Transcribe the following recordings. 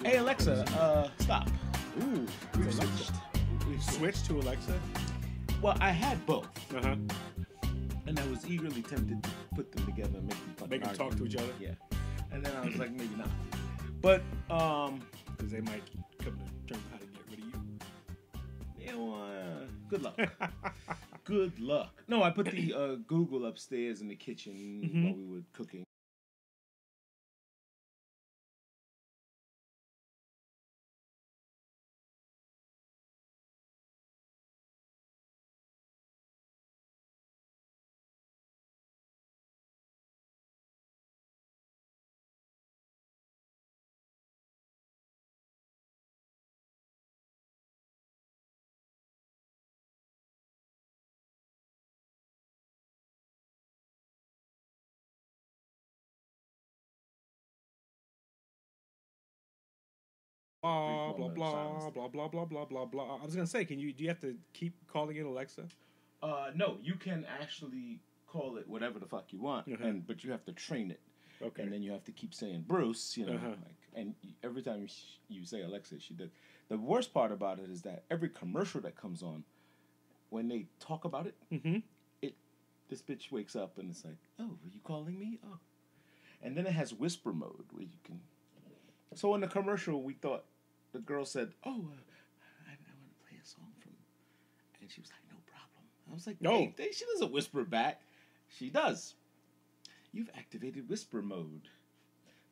Hey Alexa, stop. Ooh, we've switched to Alexa. Well, I had both, Uh-huh. and I was eagerly tempted to put them together and make them fucking Make them talk to each other. Yeah, and then I was like, maybe not. But because they might come to terms how to get rid of you. you know, good luck. Good luck. No, I put the Google upstairs in the kitchen while we were cooking. Blah blah blah blah blah blah blah blah blah. I was gonna say, do you have to keep calling it Alexa? No, you can actually call it whatever the fuck you want, but you have to train it. Okay. And then you have to keep saying Bruce, and every time you say Alexa, she does. The worst part about it is that every commercial that comes on, when they talk about it, this bitch wakes up and it's like, oh, are you calling me? Oh. And then it has whisper mode where you can. So in the commercial, we thought the girl said, oh, I want to play a song from, and she was like, no problem. I was like, no, hey, she doesn't whisper back. She does. You've activated whisper mode.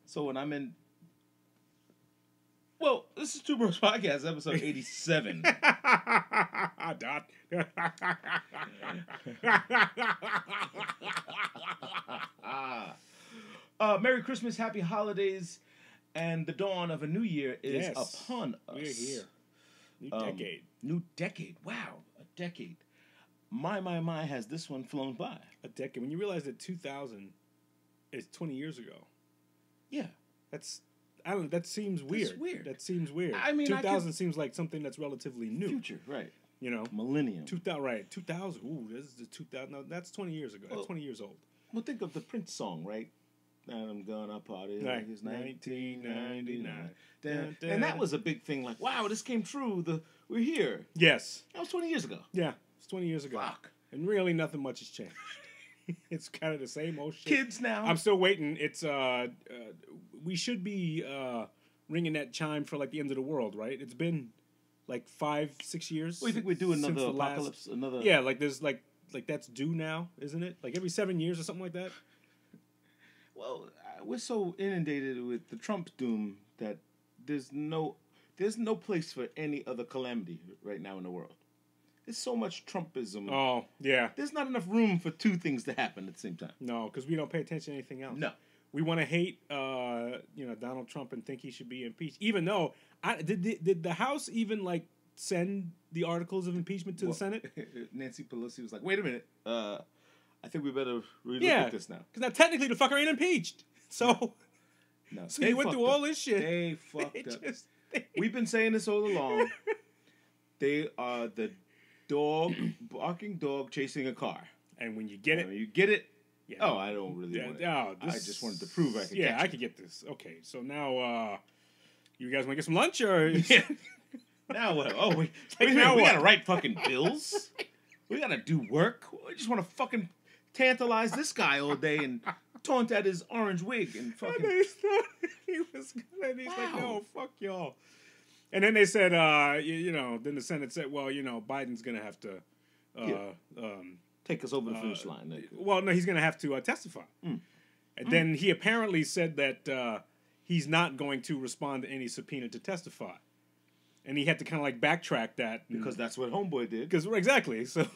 So when I'm in, well, this is Two Bros Podcast, episode 87. Merry Christmas, happy holidays, and the dawn of a new year is upon us. We're here. New decade. New decade. Wow, a decade. My, has this one flown by? A decade. When you realize that 2000 is 20 years ago. Yeah. That seems weird. That's weird. That seems weird. I mean, 2000 seems like something that's relatively new. Future, right. You know? Millennium. 2000, right. 2000. Ooh, this is the 2000. No, that's 20 years ago. That's 20 years old. Well, think of the Prince song, right? And I'm gonna party like it's 1999. And that was a big thing, like, wow, this came true. We're here. Yes. That was 20 years ago. Yeah, it's 20 years ago. Fuck. And really nothing much has changed. It's kind of the same old shit. Kids now. I'm still waiting. It's we should be ringing that chime for like the end of the world, right? It's been like 5-6 years. Well, you think we're doing another apocalypse? Yeah, like there's like that's due now, isn't it? Like every 7 years or something like that. Well, we're so inundated with the Trump doom that there's no place for any other calamity right now in the world. There's so much Trumpism. Oh, yeah. There's not enough room for two things to happen at the same time. No, because we don't pay attention to anything else. No. We want to hate, Donald Trump and think he should be impeached. Even though, did the House even, like, send the articles of impeachment to the Senate? Nancy Pelosi was like, wait a minute. I think we better relook at this now. Because now technically the fucker ain't impeached. So, no, so you went through all this shit. They fucked up. We've been saying this all along. They are the barking dog chasing a car. And when you get it. When you get it. Yeah, oh, I don't really want it. I just wanted to prove I could get I could get this. Okay, so now, you guys want to get some lunch or? Yeah. Now what? Oh, we gotta write fucking bills. We gotta do work. We just want to fucking tantalize this guy all day and taunt at his orange wig and fucking. He was good. And he's like, no, fuck y'all. And then they said, then the Senate said, well, Biden's gonna have to, take us over the finish line. Well, no, he's gonna have to testify. And then he apparently said that he's not going to respond to any subpoena to testify. And he had to kind of like backtrack that. Because that's what Homeboy did. Exactly. So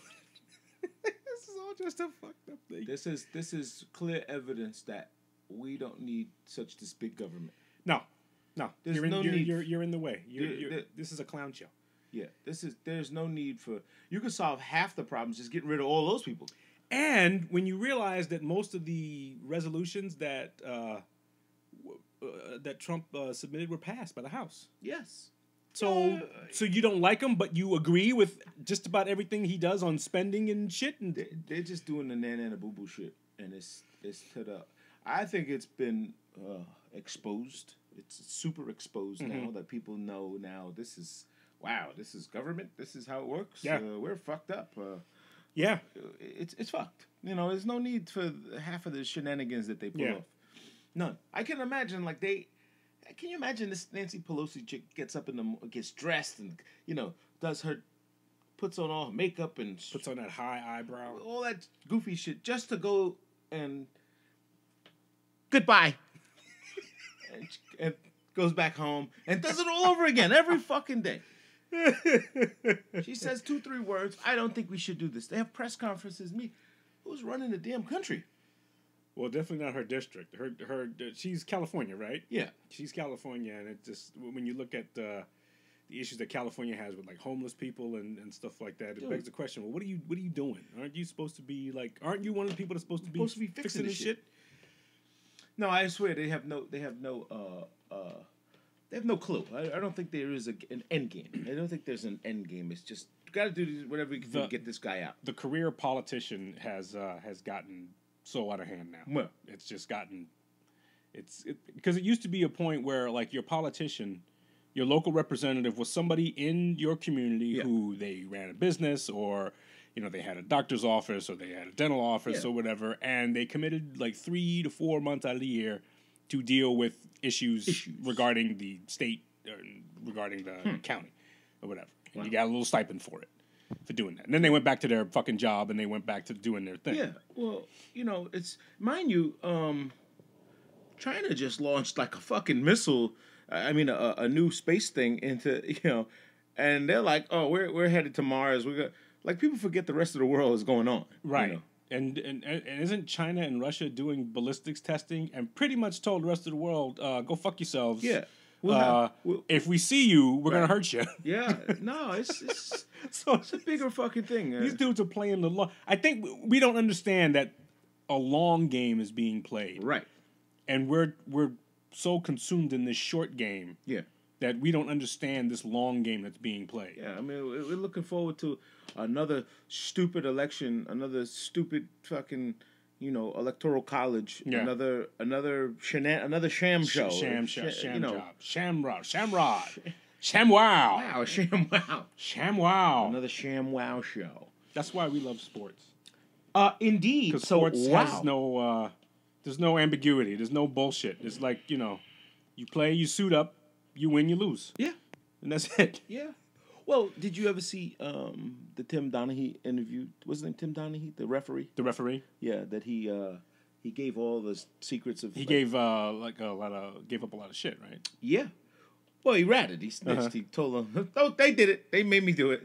this is all just a fucked up thing. This is clear evidence that we don't need such this big government. No. You're in the way. This is a clown show. Yeah. There's no need for. You could solve half the problems just getting rid of all those people. And when you realize that most of the resolutions that Trump submitted were passed by the House. Yes. So you don't like him, but you agree with just about everything he does on spending and shit. And they're just doing the nana boo boo shit, and it's to the. I think it's been exposed. It's super exposed now that people know now. This is government. This is how it works. Yeah, we're fucked up. Yeah, it's fucked. You know, there's no need for half of the shenanigans that they pull off. None. I can imagine Can you imagine this Nancy Pelosi chick gets up gets dressed and puts on all her makeup and puts on that high eyebrow, all that goofy shit just to go and goodbye, and goes back home and does it all over again every fucking day. She says 2-3 words. I don't think we should do this. They have press conferences. Who's running the damn country? Well, definitely not her district. She's California, right? Yeah, she's California, and it just when you look at the issues that California has with like homeless people and stuff like that, it begs the question: well, what are you doing? Aren't you supposed to be aren't you one of the people that's supposed to be fixing this shit? No, I swear they have no clue. I don't think there is an end game. I don't think there's an end game. It's just got to do whatever we can do to get this guy out. The career politician has gotten so out of hand now. Well, it's just gotten because it used to be a point where like your politician, your local representative was somebody in your community who they ran a business or they had a doctor's office or they had a dental office or whatever, and they committed like 3 to 4 months out of the year to deal with issues regarding the state or regarding the county or whatever. And you got a little stipend for doing that. And then they went back to their fucking job and they went back to doing their thing. Yeah. Well, it's, mind you, China just launched like a fucking missile. I mean, a new space thing into, and they're like, oh, we're headed to Mars. Like, people forget the rest of the world is going on. Right. And isn't China and Russia doing ballistics testing and pretty much told the rest of the world, go fuck yourselves. Yeah. If we see you, we're gonna hurt you. Yeah, no, it's a bigger fucking thing. These dudes are playing the long. I think we don't understand that a long game is being played, right? And we're so consumed in this short game, that we don't understand this long game that's being played. Yeah, I mean, we're looking forward to another stupid election, another stupid fucking. Electoral college, another sham show, sham job, ShamWow, another ShamWow show. That's why we love sports. Indeed, because sports has no, there's no ambiguity, there's no bullshit. It's like you play, you suit up, you win, you lose. Yeah, and that's it. Yeah. Well, did you ever see the Tim Donaghy interview? What's his name? Tim Donaghy, the referee. The referee. Yeah, that he gave all the secrets of. He gave gave up a lot of shit, right? Yeah. Well, he ratted. He snitched. He told them, "Oh, they did it. They made me do it.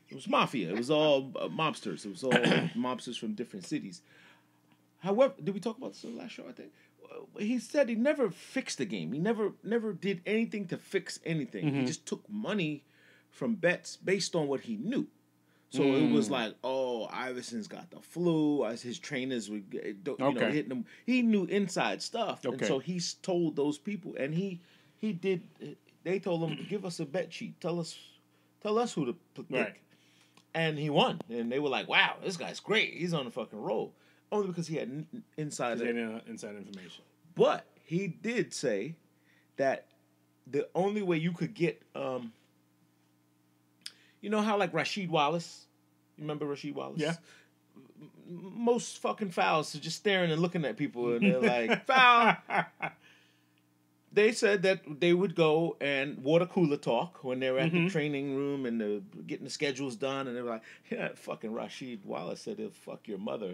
It was mafia. It was all mobsters. It was all mobsters from different cities." However, did we talk about this in the last show? I think he said he never fixed the game. He never did anything to fix anything. He just took money from bets based on what he knew. So it was like, oh, Iverson's got the flu. As his trainers were, hitting him. He knew inside stuff, and so he's told those people, and he did. They told him, give us a bet sheet. Tell us who to pick. Right. And he won, and they were like, wow, this guy's great. He's on a fucking roll, only because he had inside information. But he did say that the only way you could get you know how like Rasheed Wallace? You remember Rasheed Wallace? Yeah. Most fucking fouls are just staring and looking at people and they're like, foul. They said that they would go and water cooler talk when they were at the training room and they're getting the schedules done, and they were like, yeah, fucking Rasheed Wallace said he'll fuck your mother.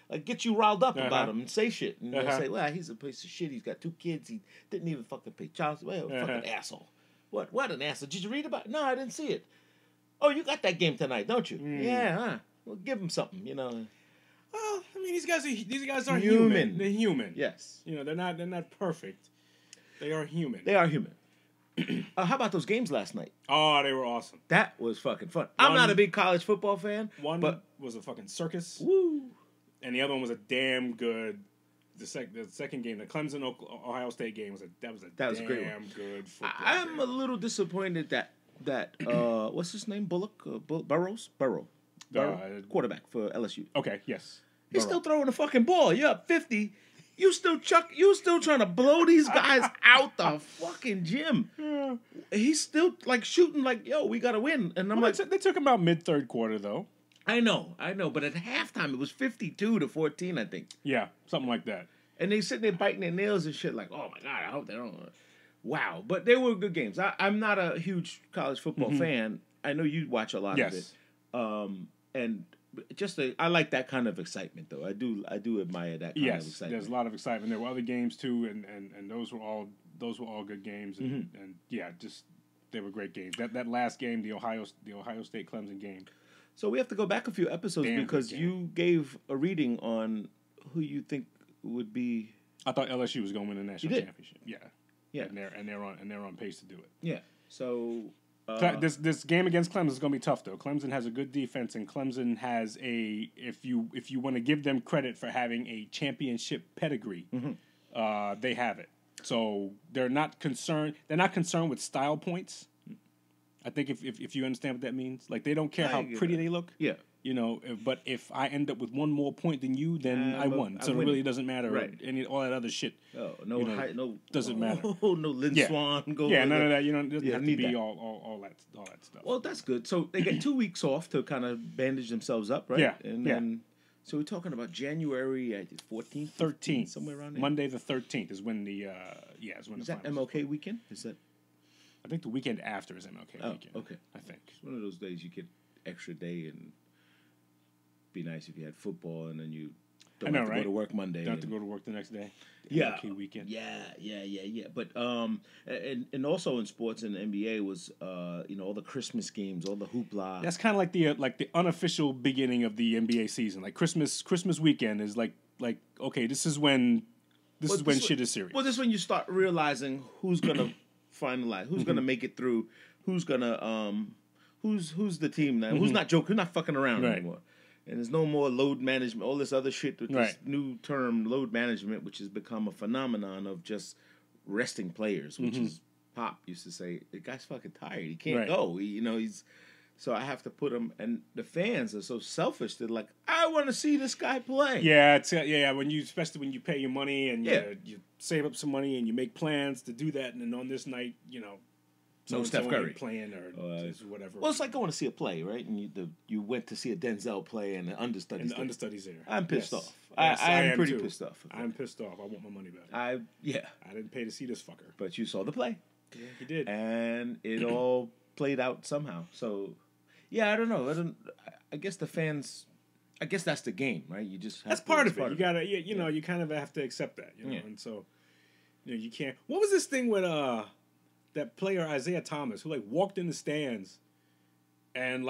Like, get you riled up about him and say shit. And they'll say, well, he's a piece of shit. He's got 2 kids. He didn't even fucking pay child support. Well, fucking asshole. What an asshole. Did you read about it? No, I didn't see it. Oh, you got that game tonight, don't you? Yeah, huh? Well, give him something, Well, I mean, these guys are human. They're human. Yes. They're not perfect. They are human. They are human. How about those games last night? Oh, they were awesome. That was fucking fun. I'm not a big college football fan. One was a fucking circus. Woo. And the other one was a damn good. The second game, the Clemson Ohio State game was a great one. Good football I'm game. a little disappointed that that what's his name? Bullock, Burrow, quarterback for LSU. Okay, yes. He's still throwing the fucking ball. You're up 50. You still trying to blow these guys out the fucking gym. Yeah. He's still like shooting like, yo, we gotta win. And I'm like, they took him out mid-third quarter though. I know, but at halftime it was 52-14, I think. Yeah, something like that. And they sitting there biting their nails and shit like, oh my God, I hope they don't. Wow, but they were good games. I'm not a huge college football fan. I know you watch a lot of it. And just I like that kind of excitement, though. I do admire that kind of excitement. Yes, there's a lot of excitement. There were other games too, and those were all good games, and yeah, just they were great games. That last game, the Ohio State Clemson game. So we have to go back a few episodes because you gave a reading on who you think would be. I thought LSU was going to win the national championship. Yeah, and they're on pace to do it. Yeah, so. This game against Clemson is going to be tough, though. Clemson has a good defense, and Clemson has if you want to give them credit for having a championship pedigree, they have it. So they're not concerned. They're not concerned with style points. I think if you understand what that means, like they don't care how pretty they look. Yeah. You know, but if I end up with one more point than you, then I won. So it really doesn't matter. Right. All that other shit. Oh, no, doesn't matter. Oh, no, Lynn Swan. None of that. You know, it doesn't have to be all that stuff. Well, that's good. So they get 2 weeks off to kind of bandage themselves up, right? Yeah. And then, so we're talking about January, I think 14th, 13th, somewhere around there. Monday the 13th is when the is that MLK weekend? Is that? I think the weekend after is MLK weekend. Okay. I think it's one of those days you get extra day and. Be nice if you had football and then you don't have to go to work Monday. Don't have to go to work the next day. MLK weekend. Yeah. But and also in sports and the NBA was all the Christmas games, all the hoopla. That's kind of like the unofficial beginning of the NBA season. Like Christmas weekend is like okay, this is when shit is serious. Well, this is when you start realizing who's gonna finalize, who's gonna make it through, who's gonna who's the team now, who's not joking, who's not fucking around anymore. And there's no more load management, all this other shit with this new term, load management, which has become a phenomenon of just resting players, which is Pop used to say, the guy's fucking tired. He can't go. So I have to put him, and the fans are so selfish. They're like, I want to see this guy play. Yeah, especially when you pay your money and you save up some money and you make plans to do that, and then on this night, no Steph Curry playing or whatever. Well, it's like going to see a play, right? And you went to see a Denzel play, and the understudy's there. Understudy's there. I'm pissed off. Yes, I am pretty too. pissed off. I'm pissed off. I want my money back. I didn't pay to see this fucker. But you saw the play. Yeah, you did. And it all played out somehow. So, yeah, I don't know. I guess the fans. I guess that's the game, right? You just that's part of it. You gotta, you kind of have to accept that, and so, you can't. What was this thing with that player Isaiah Thomas who walked in the stands and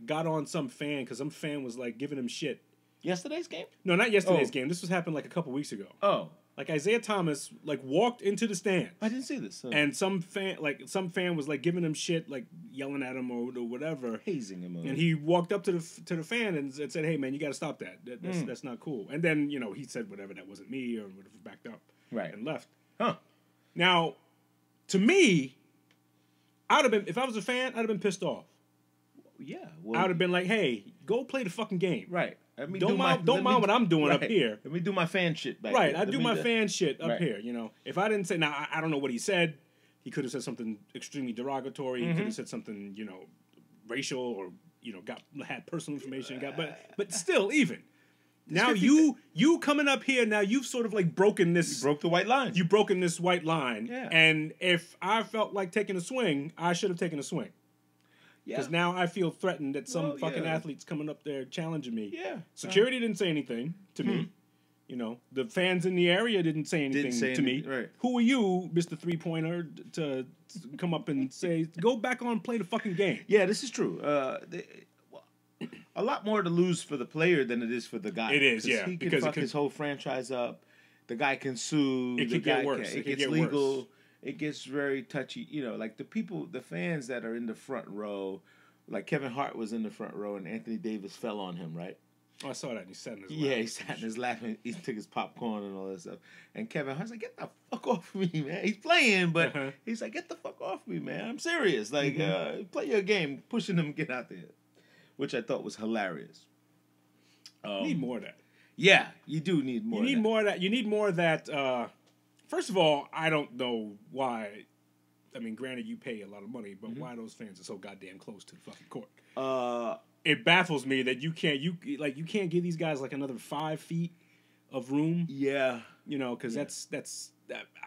got on some fan because some fan was giving him shit. Yesterday's game? No, not yesterday's game. This was happened a couple weeks ago. Oh, Isaiah Thomas walked into the stands. I didn't see this. And some fan was giving him shit, yelling at him or whatever, hazing him. And he walked up to the fan and said, "Hey man, you got to stop that. That's not cool." And then he said whatever, that wasn't me, or whatever, backed up, and left. Huh? Now. To me, if I was a fan, I'd have been pissed off. Yeah, I would have been like, "Hey, go play the fucking game." Right. Don't mind what I'm doing up here. Let me do my fan shit back here. I do my fan shit up here. If I didn't say, now I don't know what he said. He could have said something extremely derogatory. He could have said something, racial, or had personal information. But still, even. Now you coming up here, now you've sort of broken this. You broke the white line. You've broken this white line. Yeah. And if I felt like taking a swing, I should have taken a swing. Yeah. Because now I feel threatened that some fucking athlete's coming up there challenging me. Yeah. Security didn't say anything to me. The fans in the area didn't say anything to me. Right. Who are you, Mr. 3-pointer, to come up and say, go back on and play the fucking game? Yeah, this is true. A lot more to lose for the player than it is for the guy. It is, yeah. He can fuck his whole franchise up. The guy can sue. It could get worse. It gets legal. Worse. It gets very touchy. The fans that are in the front row, like Kevin Hart was in the front row and Anthony Davis fell on him, right? Oh, I saw that. He sat in his lap. Yeah, he sat in his lap and he took his popcorn and all that stuff. And Kevin Hart's like, get the fuck off me, man. He's playing, but he's like, get the fuck off me, man. I'm serious. Like, play your game, pushing him, get out there. Which I thought was hilarious. Need more of that. Yeah, you do need more. You need more of that. You need more of that. First of all, I don't know why. I mean, granted, you pay a lot of money, but why those fans are so goddamn close to the fucking court? It baffles me that you can't give these guys like another 5 feet of room. Yeah, you know, because that's.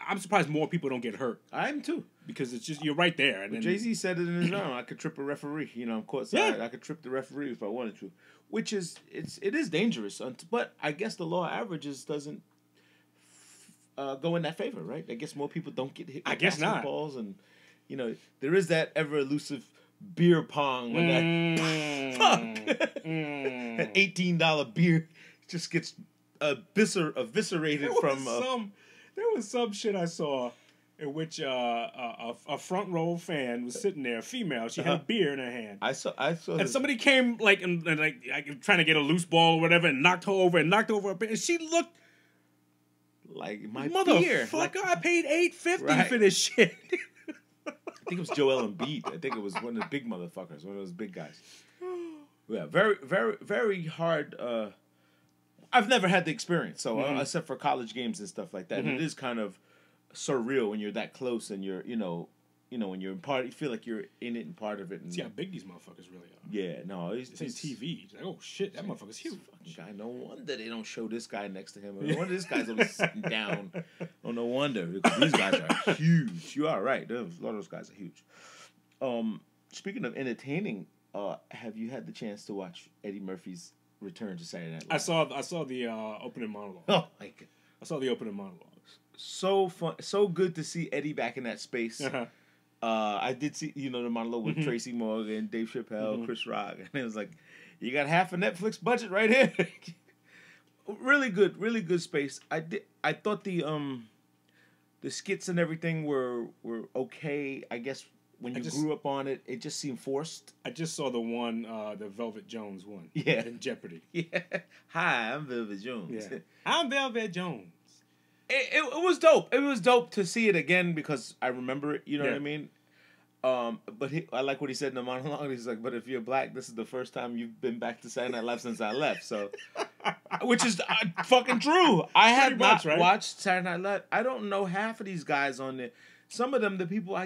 I'm surprised more people don't get hurt. I am too, because it's just you're right there. And then Jay-Z said it in his round. I could trip a referee. You know, I'm courtside. Yeah. I could trip the referee if I wanted to, which is it is dangerous. But I guess the law averages doesn't go in that favor, right? I guess more people don't get hit with basketballs, and you know there is that ever elusive beer pong when that fuck an $18 beer just gets eviscerated from. There was some shit I saw in which a front row fan was sitting there, a female. She had a beer in her hand. I saw. And somebody came and trying to get a loose ball or whatever, and knocked her over a beer. And she looked like my beer. Motherfucker, I paid $8.50 for this shit. I think it was Joel Embiid. I think it was one of the big motherfuckers, one of those big guys. Yeah, very, very, very hard. I've never had the experience, so except for college games and stuff like that. And it is kind of surreal when you're that close and you're, you know, when you're in part, you feel like you're in it and part of it. And see how big these motherfuckers really are. Yeah, no, it's TV. It's like, oh shit, that motherfucker's huge. Guy, no wonder they don't show this guy next to him. No wonder this guy's always sitting down. Oh, no wonder, because these guys are huge. You are right. A lot of those guys are huge. Speaking of entertaining, have you had the chance to watch Eddie Murphy's return to Saturday Night Live? I saw the opening monologue. Oh my God. I saw the opening monologue. So fun, so good to see Eddie back in that space. I did see the monologue with Tracy Morgan, Dave Chappelle, Chris Rock, and it was like, you got half a Netflix budget right here. really good space. I thought the skits and everything were okay. I guess when you grew up on it, it just seemed forced. I just saw the one, the Velvet Jones one. Yeah. In Jeopardy. Yeah. Hi, I'm Velvet Jones. Yeah. I'm Velvet Jones. It was dope. It was dope to see it again because I remember it. You know what I mean? But I like what he said in the monologue. He's like, but if you're black, this is the first time you've been back to Saturday Night Live since I left. So, which is fucking true. I had not watched Saturday Night Live. I don't know half of these guys on there. Some of them, the people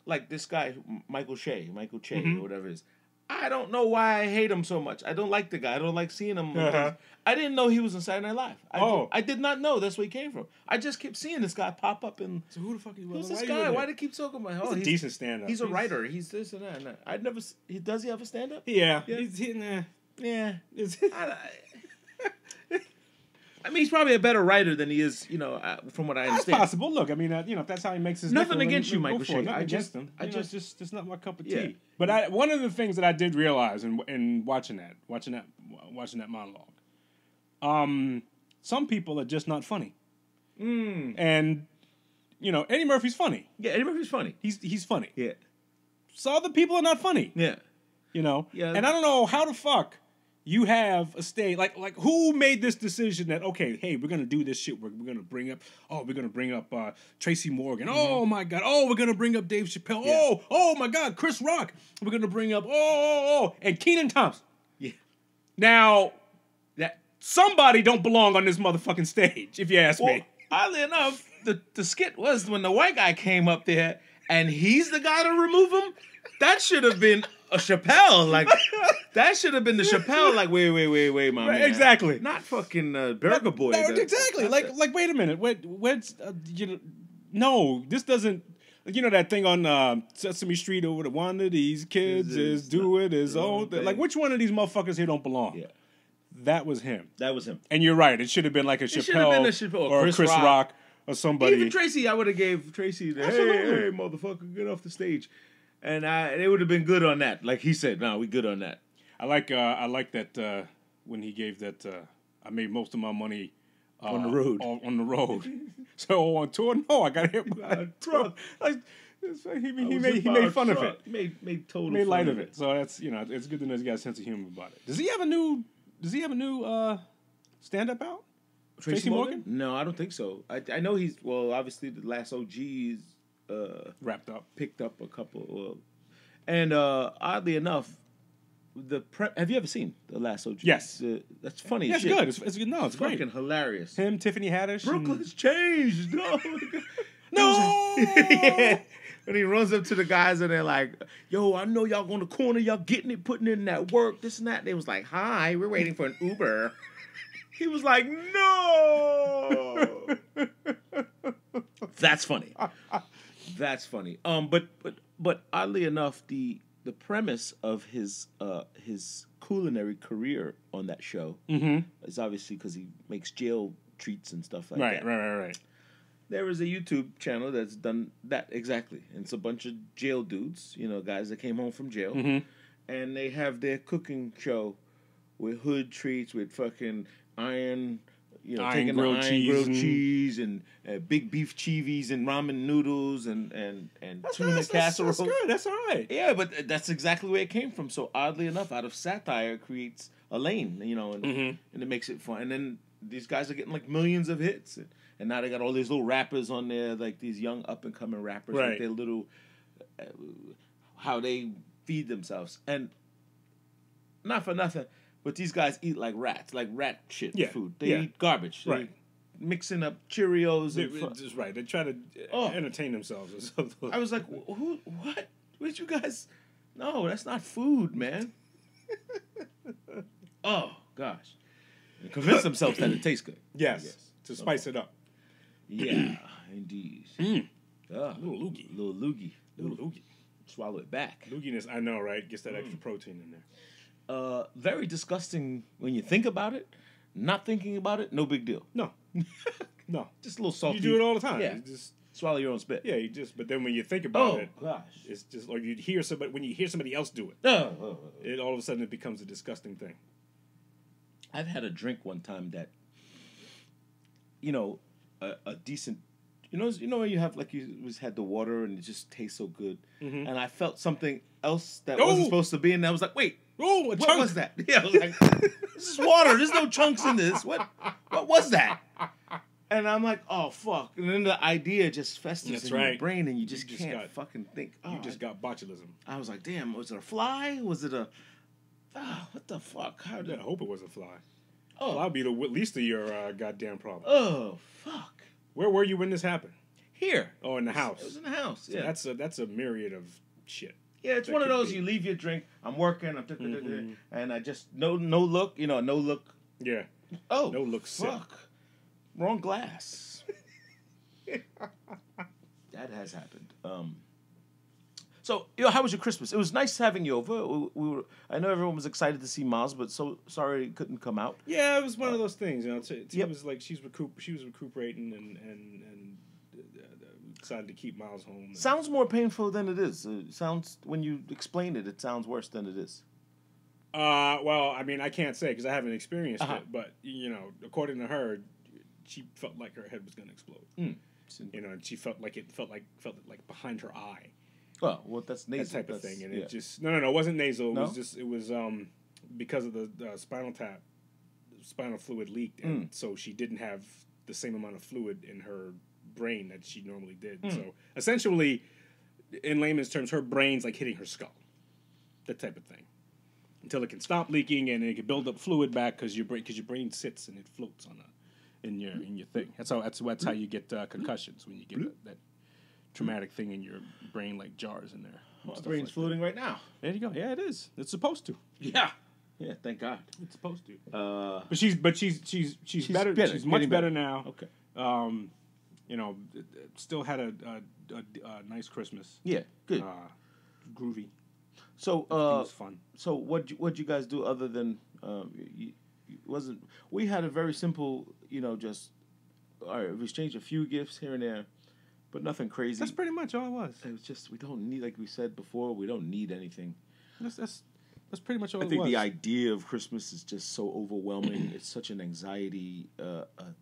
like this guy, Michael Che, or whatever it is. I don't know why I hate him so much. I don't like the guy. I don't like seeing him. I didn't know he was on Saturday Night Live. I did not know that's where he came from. I just kept seeing this guy pop up. And so who the fuck is who's this guy? Why do they keep talking about him? He's a decent stand-up. He's a writer. He's this and that. And that. I'd never... Does he have a stand-up? Yeah. Yeah. I mean, he's probably a better writer than he is, from what I understand. That's possible. Look, I mean, if that's how he makes his nothing against you, Michael Che. I just it's not my cup of tea. But one of the things that I did realize in watching that monologue, some people are just not funny. And Eddie Murphy's funny. Yeah, Eddie Murphy's funny. He's funny. Yeah. So other people are not funny. Yeah. Yeah. And I don't know how the fuck you have a stage like who made this decision that hey, we're gonna do this shit. We're gonna bring up Tracy Morgan. Oh my God. Oh, we're gonna bring up Dave Chappelle. Yeah. Oh my God, Chris Rock. We're gonna bring up and Keenan Thompson. Yeah. Now that somebody don't belong on this motherfucking stage, if you ask me. Oddly enough, the skit was when the white guy came up there and he's the guy to remove him. That should have been a Chappelle, that should have been the Chappelle. Wait, my man. Exactly. Not fucking Burger Boy. Exactly. Wait a minute. Where's no, this doesn't. That thing on Sesame Street over the one of these kids is doing his own thing. Which one of these motherfuckers here don't belong? Yeah. That was him. And you're right. It should have been like a Chappelle or Chris Rock or somebody. Even Tracy, I would have gave Tracy the hey motherfucker, get off the stage. And they would have been good on that. Like he said, no, we good on that. I like that when he gave that. I made most of my money on the road. On the road. So on tour, no, I got hit by a truck. He made fun of it. Made total. Made light of it. So that's it's good to know he's got a sense of humor about it. Does he have a new Does he have a new stand-up out? Tracy Morgan? No, I don't think so. I know he's obviously the last OG's wrapped up, picked up a couple, and oddly enough, have you ever seen The Last OG? Yes. That's funny. Yeah, it's good. It's good. No, it's fucking great. Hilarious. Him, Tiffany Haddish. Brooklyn's changed. No. No. Yeah. And he runs up to the guys and they're like, "Yo, I know y'all on the corner. Y'all getting it, putting in that work, this and that." They was like, "Hi, we're waiting for an Uber." He was like, "No." That's funny. That's funny. But oddly enough, the premise of his culinary career on that show is obviously because he makes jail treats and stuff like that. Right. There is a YouTube channel that's done that exactly. And it's a bunch of jail dudes, guys that came home from jail, and they have their cooking show with hood treats, with fucking taking grilled cheese and big beef chivis and ramen noodles and tuna casserole. That's good. That's all right. Yeah, but that's exactly where it came from. So oddly enough, out of satire, it creates a lane, and it makes it fun. And then these guys are getting like millions of hits, and now they got all these little rappers on there, like these young up and coming rappers, right, with their little how they feed themselves, and not for nothing. But these guys eat like rats, like rat shit food. They eat garbage. Right. Mixing up Cheerios. Just right. They try to entertain themselves or something. I was like, who? What? What you guys? No, that's not food, man. Oh, gosh. And convince themselves that it tastes good. Yes. To spice it up. Yeah, indeed. Little loogie. Little loogie. Swallow it back. Looginess, I know, right? Gets that extra protein in there. Very disgusting when you think about it. Not thinking about it, no big deal. No. No. Just a little salty. You do it all the time. Yeah. You just swallow your own spit. Yeah, but then when you think about it, gosh, it's just like when you hear somebody else do it, it all of a sudden it becomes a disgusting thing. I've had a drink one time that, a decent, when you have like you had the water and it just tastes so good, and I felt something else that wasn't supposed to be, and I was like, wait. Oh, what was that? Yeah, I was like, this is water. There's no chunks in this. What was that? And I'm like, oh, fuck. And then the idea just festers in your brain, and you just can't fucking think. You just got botulism. I was like, damn, was it a fly? Was it what the fuck? I hope it was a fly. Oh. Fly would be the least of your goddamn problem. Oh, fuck. Where were you when this happened? Here. Oh, in the house. It was in the house, yeah. So that's a myriad of shit. Yeah, it's one of those, you leave your drink, I'm working, and I just, no look, no look. Yeah. Oh, no look fuck. Wrong glass. That has happened. So, how was your Christmas? It was nice having you over. I know everyone was excited to see Miles, but so sorry it couldn't come out. Yeah, it was one of those things, It was like she was recuperating and decided to keep Miles home. Sounds more painful than it is. When you explain it, it sounds worse than it is. Well, I mean, I can't say because I haven't experienced it, but according to her, she felt like her head was going to explode. And she felt like behind her eye. Oh, well, that's nasal. That type of thing, and it just no, it wasn't nasal. It was because of the spinal fluid leaked, and so she didn't have the same amount of fluid in her brain that she normally did. So essentially, in layman's terms, her brain's like hitting her skull. That type of thing. Until it can stop leaking and it can build up fluid back because your brain sits and it floats in your thing. That's how you get concussions, when you get that traumatic thing in your brain, like jars in there. My brain's floating right now. There you go. Yeah, it is. It's supposed to. Yeah. Yeah, thank God. It's supposed to. But she's better. She's much better now. Okay. Still had a nice Christmas. Yeah, good. Groovy. So, it was fun. So, what'd you guys do other than we had a very simple, just all right, we exchanged a few gifts here and there, but nothing crazy. That's pretty much all it was. It was just, we don't need, like we said before, we don't need anything. That's pretty much all it was. I think the idea of Christmas is just so overwhelming. It's such an anxiety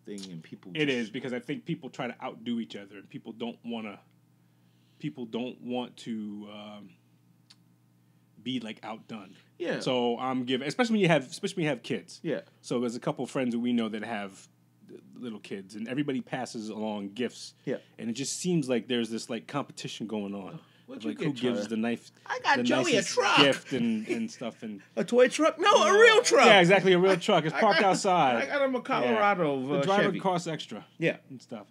thing, and people. It is, because I think people try to outdo each other, and people don't want to be like outdone. Yeah. So I'm giving, especially when you have kids. Yeah. So there's a couple of friends that we know that have little kids, and everybody passes along gifts. Yeah. And it just seems like there's this like competition going on. What'd Like you who get, gives Charlie? the knife? I got the Joey a nicest truck. gift and stuff and A toy truck? No, a real truck. yeah, exactly, a real truck. It's parked outside. I got him a Colorado The driver Chevy. costs extra. Yeah. And stuff.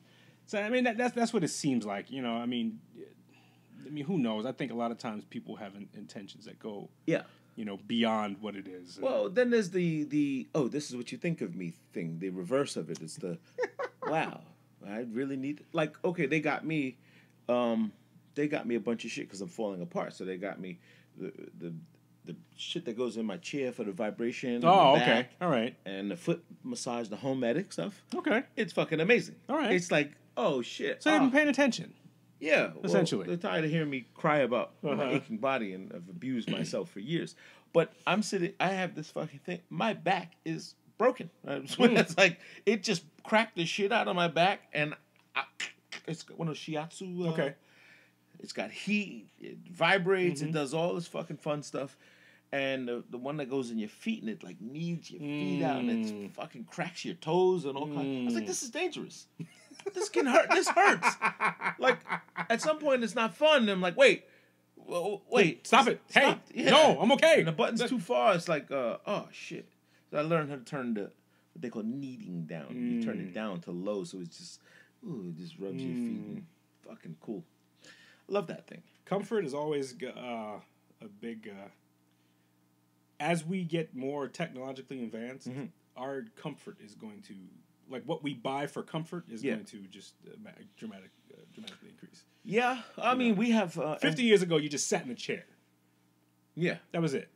So I mean that's what it seems like. You know, I mean, who knows? I think a lot of times people have intentions that go beyond what it is. Well, then there's the oh, this is what you think of me thing. The reverse of it is the wow, I really need like okay, they got me a bunch of shit because I'm falling apart. So they got me the shit that goes in my chair for the vibration. Oh, and the okay, back, all right. And the foot massage, the home medic stuff. Okay, it's fucking amazing. All right, it's like oh shit. So they've been paying attention. Yeah, essentially. They're tired of hearing me cry about my aching body, and I've abused myself for years. But I'm sitting. I have this fucking thing. My back is broken. It's like it just cracked the shit out of my back, and it's one of those shiatsu. Okay. It's got heat. It vibrates. It does all this fucking fun stuff. And the one that goes in your feet and it like kneads your feet out and it fucking cracks your toes and all kinds. I was like, this is dangerous. This can hurt. This hurts. Like at some point, it's not fun. And I'm like, wait, stop it. Stop. Hey, no, I'm okay. And the button's too far. It's like, oh shit. So I learned how to turn what they call kneading down. You turn it down to low, so it's just, it just rubs your feet. And fucking cool. Love that thing. Comfort is always a big. As we get more technologically advanced, our comfort is going to, like what we buy for comfort is going to just dramatically increase. Yeah, I mean we have 50 years ago, you just sat in a chair. Yeah, that was it.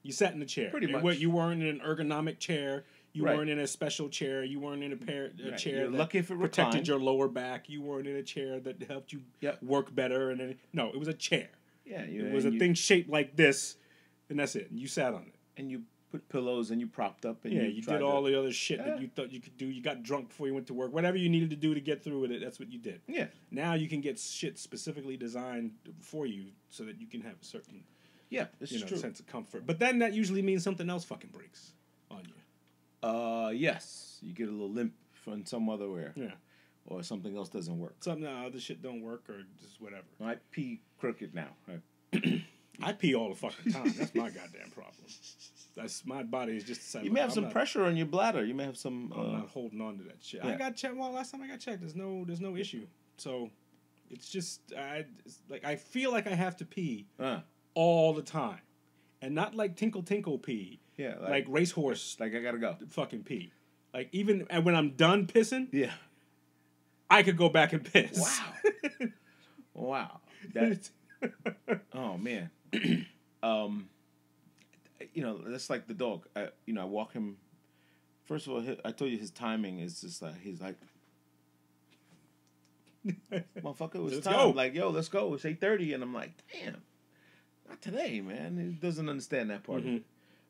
You sat in a chair. Pretty much. You weren't in an ergonomic chair. You weren't in a special chair. You weren't in a chair You're that lucky if it protected reclined. your lower back. You weren't in a chair that helped you work better. No, it was a chair. Yeah, it was a thing shaped like this, and that's it. And you sat on it. And you put pillows and you propped up. And you did all the other shit that you thought you could do. You got drunk before you went to work. Whatever you needed to do to get through with it, that's what you did. Yeah. Now you can get shit specifically designed for you so that you can have a certain sense of comfort. But then that usually means something else fucking breaks on you. Yes. You get a little limp from some other where. Yeah. Or something else doesn't work. Other shit don't work or just whatever. I pee crooked now. I pee all the fucking time. That's my goddamn problem. That's my body is just decided. You may have some pressure on your bladder. You may have some. I'm not holding on to that shit. Yeah. I got checked. Well, last time I got checked, there's no issue. So it's just I feel like I have to pee all the time, and not like tinkle pee. Yeah, like racehorse. Like I gotta go. Fucking pee. Like even when I'm done pissing. Yeah. I could go back and piss. Wow. Wow. That. Oh man. That's like the dog. I walk him. First of all, I told you his timing is just like he's like, motherfucker, it was let's time. go. Like, yo, let's go. It's 8:30, and I'm like, damn, not today, man. He doesn't understand that part of it.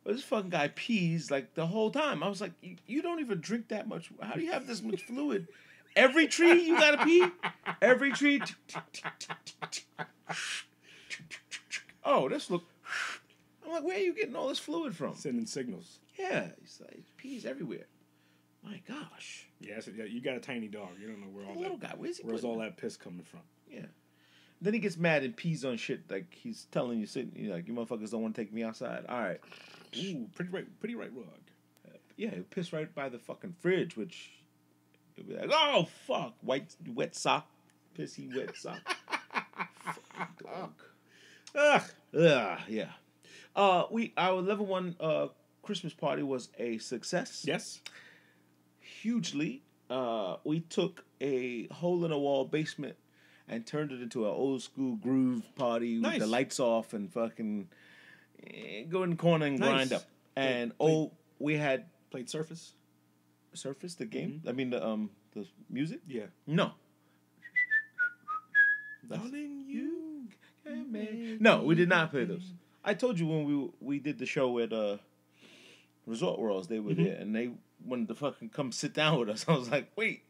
But this fucking guy pees like the whole time. I was like, you don't even drink that much. How do you have this much fluid? Every tree you gotta pee. Every tree. Oh, this look. I'm like, where are you getting all this fluid from? Sending signals. Yeah, it's like pees everywhere. My gosh. Yeah, you got a tiny dog. You don't know where all little guy. Where's all that piss coming from? Yeah. Then he gets mad and pees on shit like he's telling you, you motherfuckers don't want to take me outside. All right. Ooh, pretty right rug. Yeah, he pissed right by the fucking fridge, which it'd be like, oh fuck, wet sock, pissy wet sock. Fucking dog. Yeah. Our level 1 Christmas party was a success. Yes. Hugely. We took a hole in the wall basement and turned it into an old school groove party with the lights off and fucking go in the corner and grind up. And we had played Surface. Surface, the game? I mean the music? Yeah. No. Darling, you. No, we did not play those. I told you when we did the show at Resort Worlds, they were there, and they wanted to fucking come sit down with us. I was like, wait,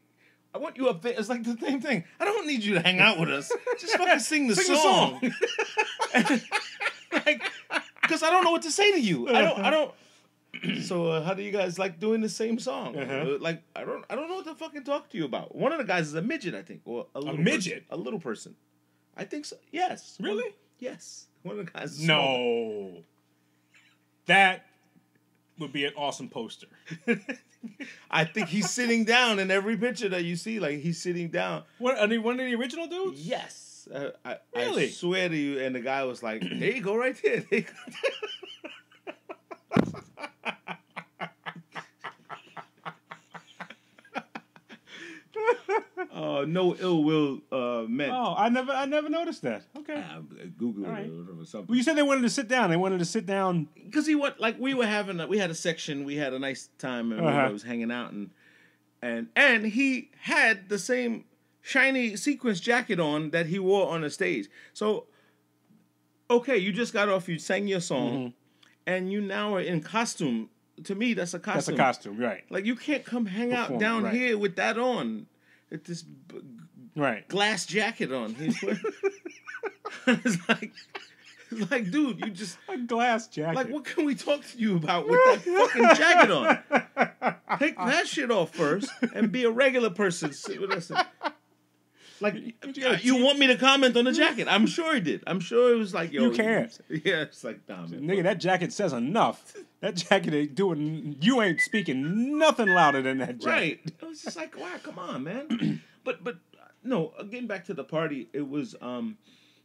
I want you up there. It's like the same thing. I don't need you to hang out with us. Just fucking sing the song. Like, because I don't know what to say to you. I don't. So how do you guys like doing the same song? Like I don't know what to fucking talk to you about. One of the guys is a midget, I think, or a midget, a little person. I think so. Yes. Really? Yes. One of the guys. Is no. That would be an awesome poster. I think he's sitting down in every picture that you see. Like he's sitting down. What? One of the original dudes? Yes. Really? I swear to you. And the guy was like, "There you go, right there." There you go. No ill will meant. Oh, I never noticed that. Okay. Google it or something. Well, you said they wanted to sit down. They wanted to sit down because we had a section. We had a nice time and everybody was hanging out and he had the same shiny sequins jacket on that he wore on the stage. So, okay, you just got off. You sang your song, and you now are in costume. To me, that's a costume. That's a costume, right? Like you can't come hang out down here with that on. With this glass jacket on. It's like, dude, you just a glass jacket. Like, what can we talk to you about with that fucking jacket on? Take that shit off first and be a regular person. Like, you want me to comment on the jacket? I'm sure he did. I'm sure it was like, yo, you can't. Yeah, it's like, nah, man. Nigga, that jacket says enough. That jacket ain't doing. You ain't speaking nothing louder than that jacket. Right. It was just like, wow, come on, man. But no. Getting back to the party, it was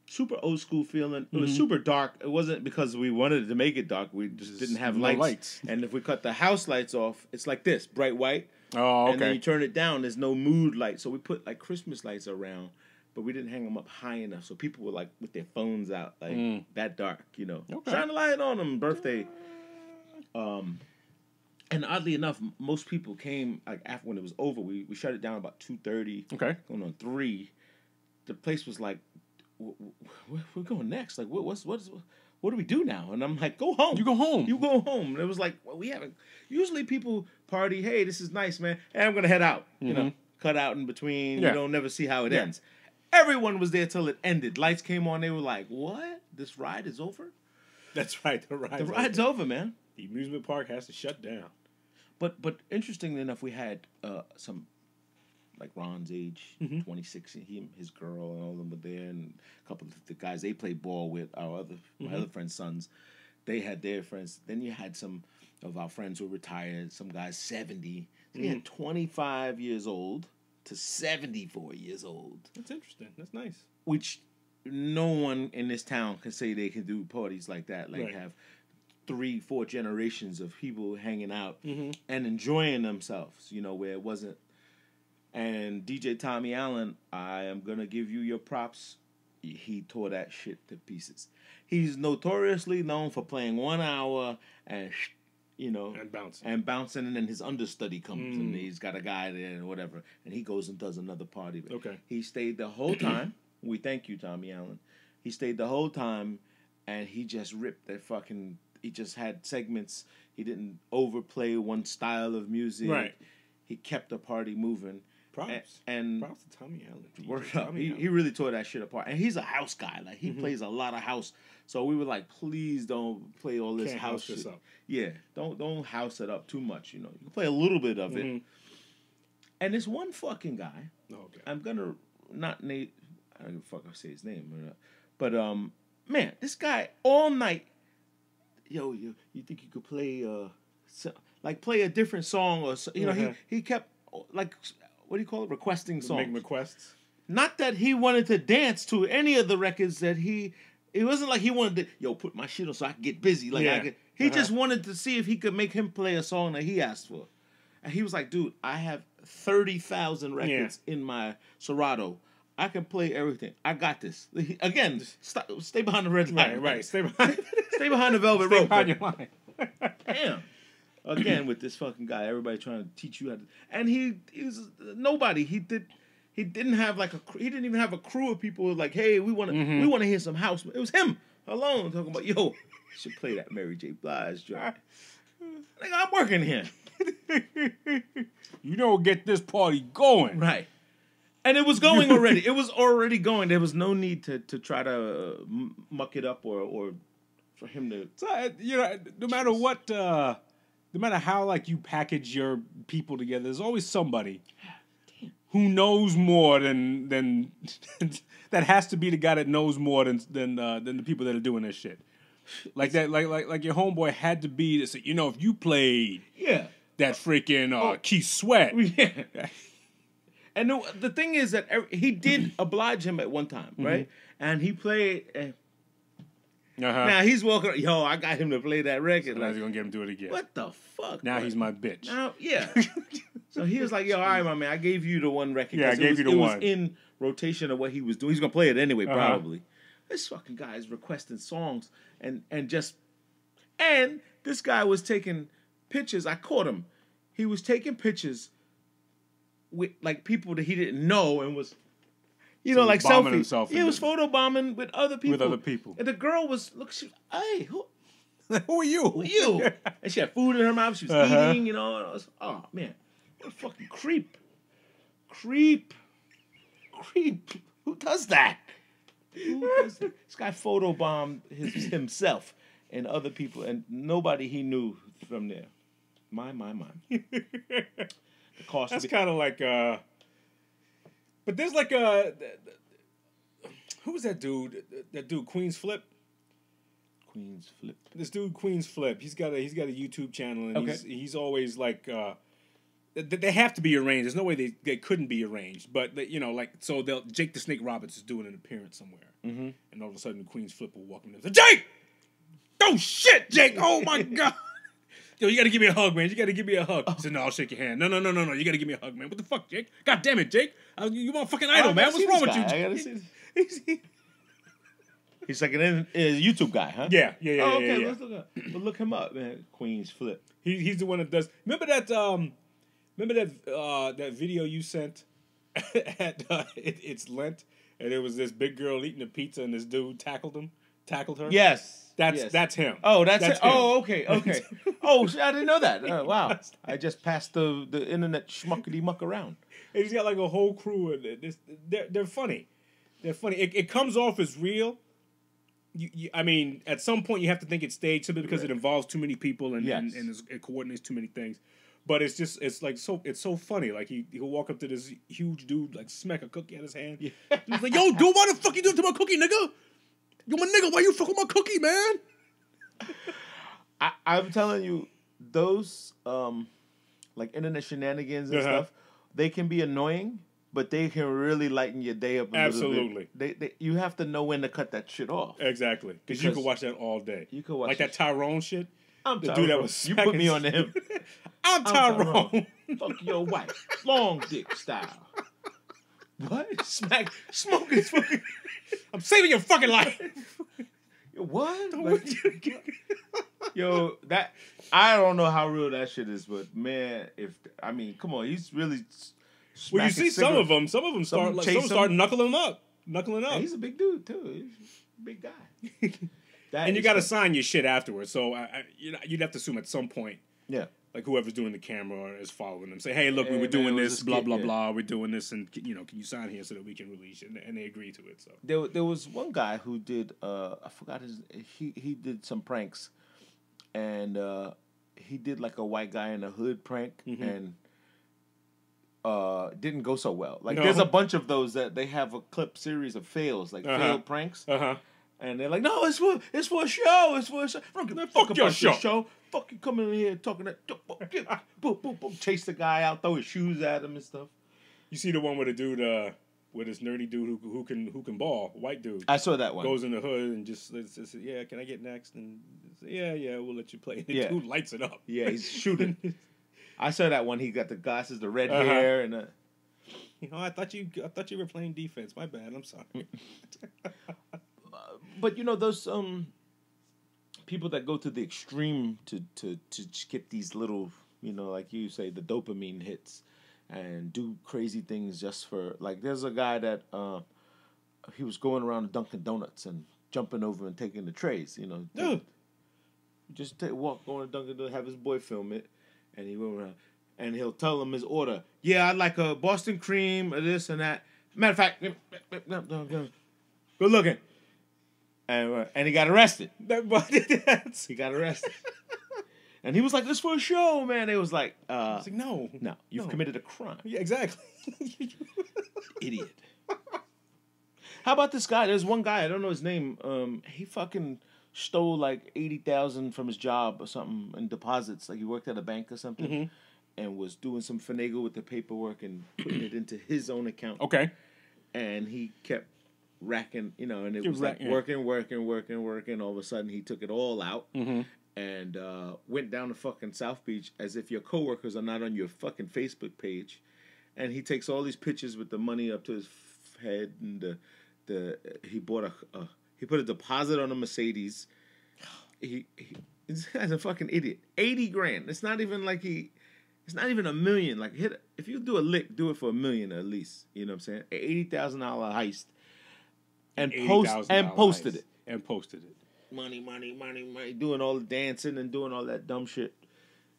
super old school feeling. It was super dark. It wasn't because we wanted to make it dark. We just didn't have lights. And if we cut the house lights off, it's like this, bright white. Oh, okay. And then you turn it down, there's no mood light. So we put like Christmas lights around, but we didn't hang them up high enough. So people were like with their phones out, like that dark, you know. Okay. Shine a light on them, birthday. And oddly enough, most people came like after when it was over. We shut it down about 2:30. Okay. Going on 3. The place was like, where we going next? Like, what do we do now? And I'm like, go home. You go home. You go home. And it was like, well, we haven't. Usually people party. Hey, this is nice, man. And I'm gonna head out. You know, cut out in between. Yeah. You don't never see how it ends. Everyone was there till it ended. Lights came on. They were like, what? This ride is over? That's right. The ride's over, man. The amusement park has to shut down. But interestingly enough, we had some. Like Ron's age, 26, and his girl, and all of them were there, and a couple of the guys they played ball with, my other friends' sons, they had their friends. Then you had some of our friends who retired, some guys 70. So you had 25 years old to 74 years old. That's interesting. That's nice. Which no one in this town can say they can do parties like that. Like have 3-4 generations of people hanging out and enjoying themselves, you know, where it wasn't. And DJ Tommy Allen, I am going to give you your props. He tore that shit to pieces. He's notoriously known for playing 1 hour and, you know. And bouncing. And then his understudy comes and he's got a guy there and whatever. And he goes and does another party. Okay. He stayed the whole time. We thank you, Tommy Allen. He stayed the whole time and he just ripped that fucking. He just had segments. He didn't overplay one style of music. Right. He kept the party moving. Props. And props to Tommy Allen. Word up. He really tore that shit apart. And he's a house guy. Like, he plays a lot of house. So we were like, please don't play all this house shit. Up. Yeah. Don't house it up too much, you know. You can play a little bit of it. And this one fucking guy, I'm going to not name, I don't give a fuck if I say his name or not. But, man, this guy all night, yo, you think you could play, play a different song or, you know, he kept, like, what do you call it? Requesting songs. Making requests. Not that he wanted to dance to any of the records that it wasn't like he wanted to, put my shit on so I could get busy. Like he just wanted to see if he could make him play a song that he asked for. And he was like, dude, I have 30,000 records in my Serato. I can play everything. I got this. Again, stay behind the red line. Right. Stay behind the velvet rope. Stay behind your line. Damn. Again, with this fucking guy, everybody trying to teach you how to, and he was nobody. He didn't have he didn't even have a crew of people like, hey, we want to hear some house. It was him alone talking about, yo, you should play that Mary J. Blige joint. Nigga, I'm working here. You don't get this party going, right? And it was going already. It was already going. There was no need to try to muck it up or for him to. So, no matter what, no matter how like you package your people together, there's always somebody who knows more than that has to be the guy that knows more than the people that are doing this shit. Like that, like your homeboy had to be to say, if you played that freaking Keith Sweat. Yeah. And the thing is that he did oblige him at one time, right? And he played. Now he's walking. Yo, I got him to play that record. So now he's gonna get him to do it again. What the fuck? Now he's my bitch. Now, yeah. So he was like, "Yo, all right, my man, I gave you the one record. Yeah, I gave you the one. It was in rotation of what he was doing. He's gonna play it anyway, probably. This fucking guy is requesting songs and this guy was taking pictures. I caught him. He was taking pictures with like people that he didn't know and was, like selfies. He was photobombing with other people. And the girl was hey, who are you? Who are you? And she had food in her mouth. She was eating. And I was, oh man, what a fucking creep. Who does that? This guy photobombed himself and other people, and nobody he knew from there. My. The cost. That's kind of like, but there's like who was that dude? That dude, Queen's Flip. This dude, Queen's Flip. He's got a YouTube channel, and he's always like. They have to be arranged. There's no way they couldn't be arranged. But so Jake the Snake Roberts is doing an appearance somewhere, and all of a sudden Queen's Flip will walk in and say, "Jake, oh shit, Jake, oh my god, yo, you got to give me a hug, man. You got to give me a hug." He said, "No, I'll shake your hand. No, you got to give me a hug, man. What the fuck, Jake? God damn it, Jake, you my fucking idol, man. What's wrong with you?" I gotta see this. He's like a YouTube guy, huh? Yeah. Oh, okay, yeah. Let's look him up, man. Queen's Flip. He's the one that does. Remember that video you sent at it's Lent, and there was this big girl eating a pizza, and this dude tackled her. Yes, that's him. Oh, that's it. Him. Oh, okay. Oh, I didn't know that. Wow, I just passed the internet schmuckety muck around. And he's got like a whole crew, and they're funny. They're funny. It comes off as real. I mean, at some point you have to think it's staged simply because it involves too many people and it coordinates too many things. But it's so funny. Like he'll walk up to this huge dude, like smack a cookie out his hand. Yeah. He's like, "Yo, dude, why the fuck you doing to my cookie, nigga? Yo, my nigga, why you fucking my cookie, man?" I'm telling you, those like internet shenanigans and stuff, they can be annoying, but they can really lighten your day up a Absolutely. little bit. You have to know when to cut that shit off. Exactly. Because you can watch that all day. You can watch like that Tyrone shit. I'm the Tyrone. Dude that was you put me on to him. I'm Tyrone. Fuck your wife. Long dick style. What? Smoking fucking. I'm saving your fucking life. What? Yo, that I don't know how real that shit is, but man, come on, he's really. Well, you see some of them start knuckling up. Yeah, he's a big dude too. He's a big guy. And you got to sign your shit afterwards. So you'd have to assume at some point, like whoever's doing the camera is following them. Say, hey, look, we were doing this, blah blah blah. We're doing this, and can you sign here so that we can release it? And they agree to it. So there was one guy who did I forgot he did some pranks, and he did like a white guy in a hood prank and. Didn't go so well. Like there's a bunch of those that they have a clip series of fails, like failed pranks. And they're like, no, it's for a show. It's for a show. Fuck your show. Fuck you coming in here talking that. Boom, boom, boom. Chase the guy out, throw his shoes at him and stuff. You see the one with a dude, with this nerdy dude who can ball, white dude. I saw that one. Goes in the hood and just says, yeah, can I get next? And yeah, we'll let you play. And the dude lights it up. Yeah, he's shooting. I saw that one. He got the glasses, the red hair, and. I thought you were playing defense. My bad. I'm sorry. But those people that go to the extreme to get these little, like you say, the dopamine hits, and do crazy things just for like. There's a guy that he was going around Dunkin' Donuts and jumping over and taking the trays. Just walk going to Dunkin' Donuts, have his boy film it, and he went around and he'll tell him his order. Yeah, I'd like a Boston cream or this and that. Matter of fact, good looking. And he got arrested. That's He got arrested. And he was like, "This for a show, man." It was like, I was like, no, you've committed a crime. Yeah, exactly. Idiot. How about this guy? There's one guy, I don't know his name. He fucking stole like $80,000 from his job or something in deposits. Like he worked at a bank or something, and was doing some finagle with the paperwork and putting it into his own account. Okay. And he kept racking, and it was working. All of a sudden, he took it all out. And went down to fucking South Beach as if your coworkers are not on your fucking Facebook page, and he takes all these pictures with the money up to his head, and he bought he put a deposit on a Mercedes. This guy's a fucking idiot. $80,000. It's not even like it's not even $1 million. Like if you do a lick, do it for $1 million at least. You know what I'm saying? $80,000 heist, and posted it. Money, doing all the dancing and doing all that dumb shit.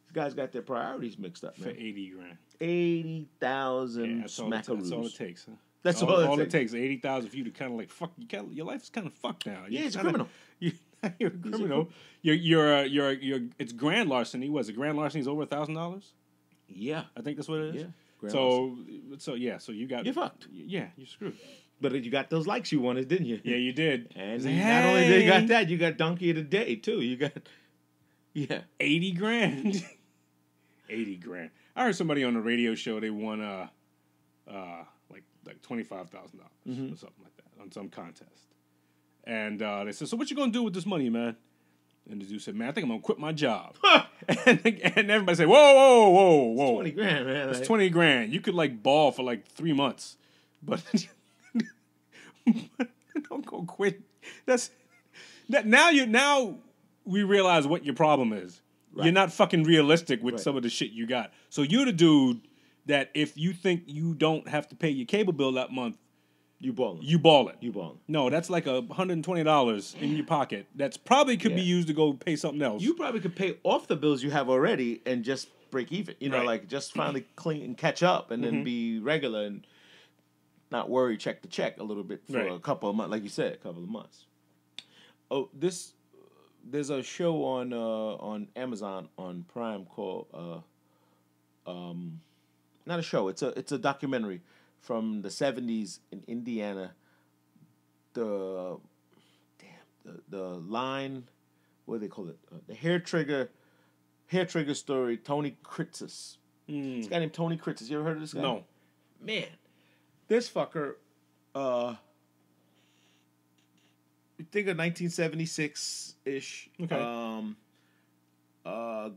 These guys got their priorities mixed up, man. For $80,000. 80,000 smackaroos. That's all it takes, huh? That's all it takes. 80,000 for you to kind of like fuck. Your life is kind of fucked now. Yeah, he's a criminal. You're a criminal. You're. It's grand larceny. Was it grand larceny? Is over $1,000? Yeah, I think that's what it is. Yeah. So you got. You're fucked. Yeah, you're screwed. But you got those likes you wanted, didn't you? Yeah, you did. And not only did you got that, you got Donkey of the Day too. You got, $80,000. $80,000. I heard somebody on the radio show they won like $25,000 or something like that on some contest, and they said, "So what you gonna do with this money, man?" And the dude said, "Man, I think I'm gonna quit my job." and everybody said, "Whoa! It's $20,000, man. It's $20,000. You could like ball for like 3 months, but." Don't go quit. Now we realize what your problem is. Right. You're not fucking realistic with some of the shit you got. So you're the dude that if you think you don't have to pay your cable bill that month, you balling. No, that's like $120 in your pocket. That's probably could be used to go pay something else. You probably could pay off the bills you have already and just break even. Like just finally clean and catch up and then be regular and not worry check to check a little bit for a couple of months, like you said, a couple of months. Oh, there's a show on Amazon on Prime called not a show. It's a documentary from the 70s in Indiana. The line, what do they call it? The hair trigger story. Tony Kritzis. This guy named Tony Kritzis. You ever heard of this guy? No. Man. This fucker, think of 1976-ish. Okay.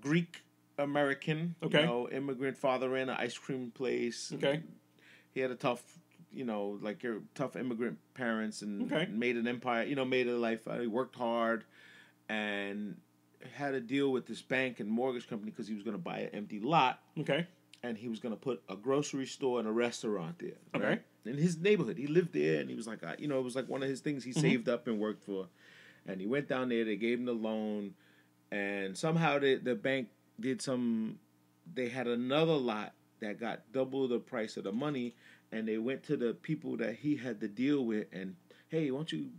Greek American. Okay. Immigrant father ran an ice cream place. Okay. He had a tough, like your tough immigrant parents and made an empire, made a life. He worked hard and had a deal with this bank and mortgage company because he was going to buy an empty lot. Okay. And he was going to put a grocery store and a restaurant there. Okay. Right? In his neighborhood. He lived there, and he was like, it was like one of his things he saved up and worked for. And he went down there, they gave him the loan, and somehow the bank did they had another lot that got double the price of the money, and they went to the people that he had the deal with, and, hey, don't you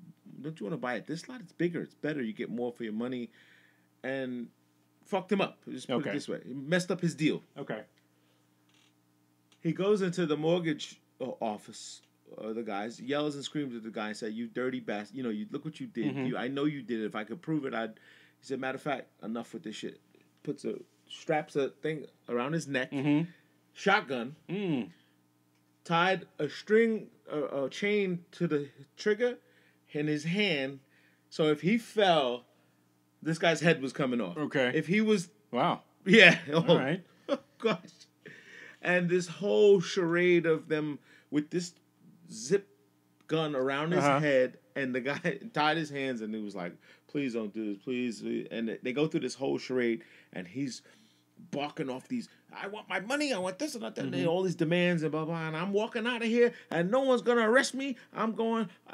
want to buy it? This lot, it's bigger, it's better, you get more for your money, and fucked him up. Just put it this way. He messed up his deal. Okay. He goes into the mortgage office, the guys, yells and screams at the guy and said, "You dirty bastard, you look what you did. I know you did it. If I could prove it, I'd." He said, "Matter of fact, enough with this shit." Straps a thing around his neck, shotgun, tied a chain to the trigger in his hand, so if he fell, this guy's head was coming off. Okay. If he was... Wow. Yeah. All right. Oh, gosh. And this whole charade of them with this zip gun around his head, and the guy tied his hands, and he was like, "Please don't do this, please." And they go through this whole charade, and he's barking off these, "I want my money, I want this and that," and all these demands and blah, blah, and I'm walking out of here, and no one's going to arrest me. I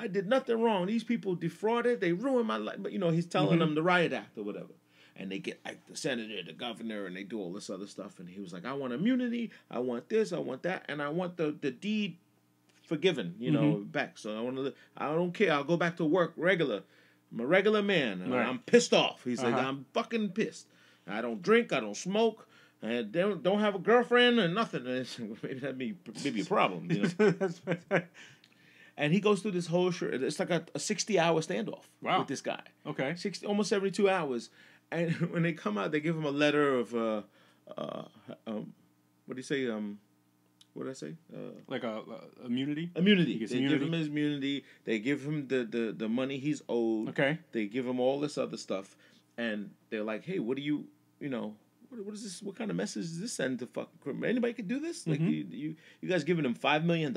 did nothing wrong. These people defrauded, they ruined my life. But, he's telling them the Riot Act or whatever. And they get like the senator, the governor, and they do all this other stuff. And he was like, "I want immunity, I want this, I want that, and I want the deed forgiven, back. So I don't care. I'll go back to work regular." I'm a regular man. Right. I'm pissed off. He's like, I'm fucking pissed. I don't drink. I don't smoke. I don't have a girlfriend or nothing. Maybe that'd be a problem, you know. And he goes through this whole it's like a 60-hour standoff with this guy. Okay. Almost 72 hours. And when they come out, they give him a letter of what do you say? What did I say? Like a immunity. Immunity. They give him his immunity. They give him the money he's owed. Okay. They give him all this other stuff, and they're like, "Hey, what do you know? What is this? What kind of message is this send to fucking criminal? Anybody could do this? Like you guys giving him $5 million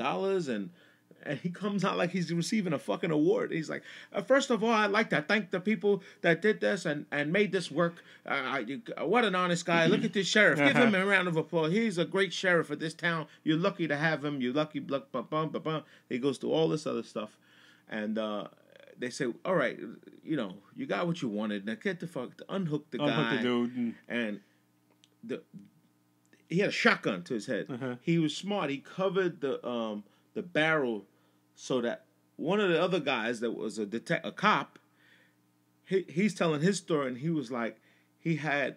and he comes out like he's receiving a fucking award. He's like, first of all, I'd like to thank the people that did this and made this work. What an honest guy. Look at this sheriff. Give him a round of applause. He's a great sheriff of this town. You're lucky to have him. You're lucky. He goes through all this other stuff. And they say, all right, you know, you got what you wanted. Now get the fuck, unhook the guy. Unhook the dude. And he had a shotgun to his head. He was smart. He covered the barrel so that one of the other guys that was a cop, he's telling his story, and he was like, he had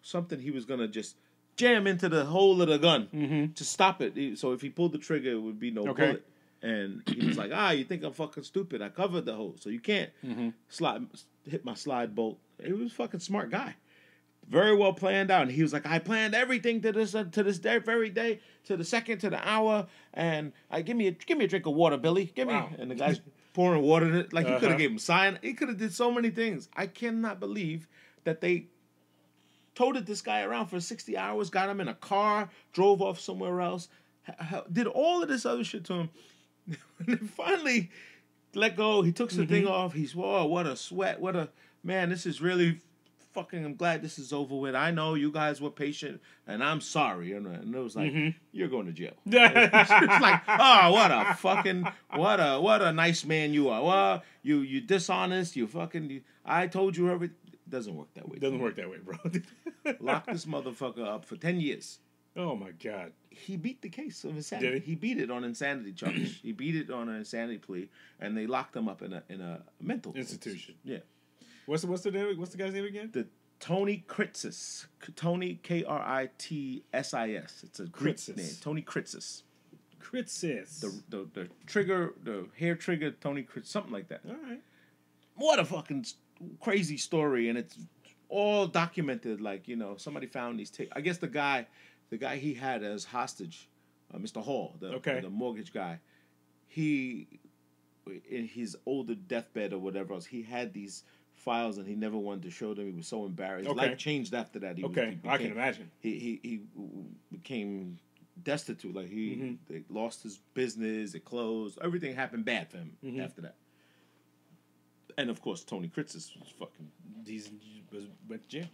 something he was gonna just jam into the hole of the gun to stop it. So if he pulled the trigger, it would be no bullet. And he was like, you think I'm fucking stupid? I covered the hole, so you can't hit my slide bolt. He was a fucking smart guy. Very well planned out. And he was like, I planned everything to this day, very day, to the second, to the hour. And give me a drink of water, Billy. Give me. And the guy's pouring water in it. Like, he could have gave him sign. He could have did so many things. I cannot believe that they toted this guy around for 60 hours, got him in a car, drove off somewhere else, did all of this other shit to him. And then finally let go. He took the thing off. He's, whoa, what a sweat. Man, this is really fucking, I'm glad this is over with. I know you guys were patient, and I'm sorry. And it was like, you're going to jail. It's like, what a nice man you are. Well, you dishonest. I told you everything. Doesn't work that way. Doesn't work that way, bro. Lock this motherfucker up for 10 years. Oh my God. He beat the case of insanity. Did he? He beat it on insanity charges. He beat it on an insanity plea, and they locked him up in a mental institution. Yeah. What's the name? What's the guy's name again? The Tony Kritsis. Tony Kritsis. It's a Greek name. Tony Kritsis. Kritsis. The trigger, the hair trigger, Tony Kritsis, something like that. All right. What a fucking crazy story, and it's all documented. Like, you know, somebody found these tapes. I guess the guy he had as hostage, Mr. Hall, the mortgage guy, he, in his older deathbed or whatever else, he had these files and he never wanted to show them. He was so embarrassed. His life changed after that. I can imagine. He became destitute. Like they lost his business. It closed. Everything happened bad for him after that. And of course, Tony Kritsis was fucking. Went to jail.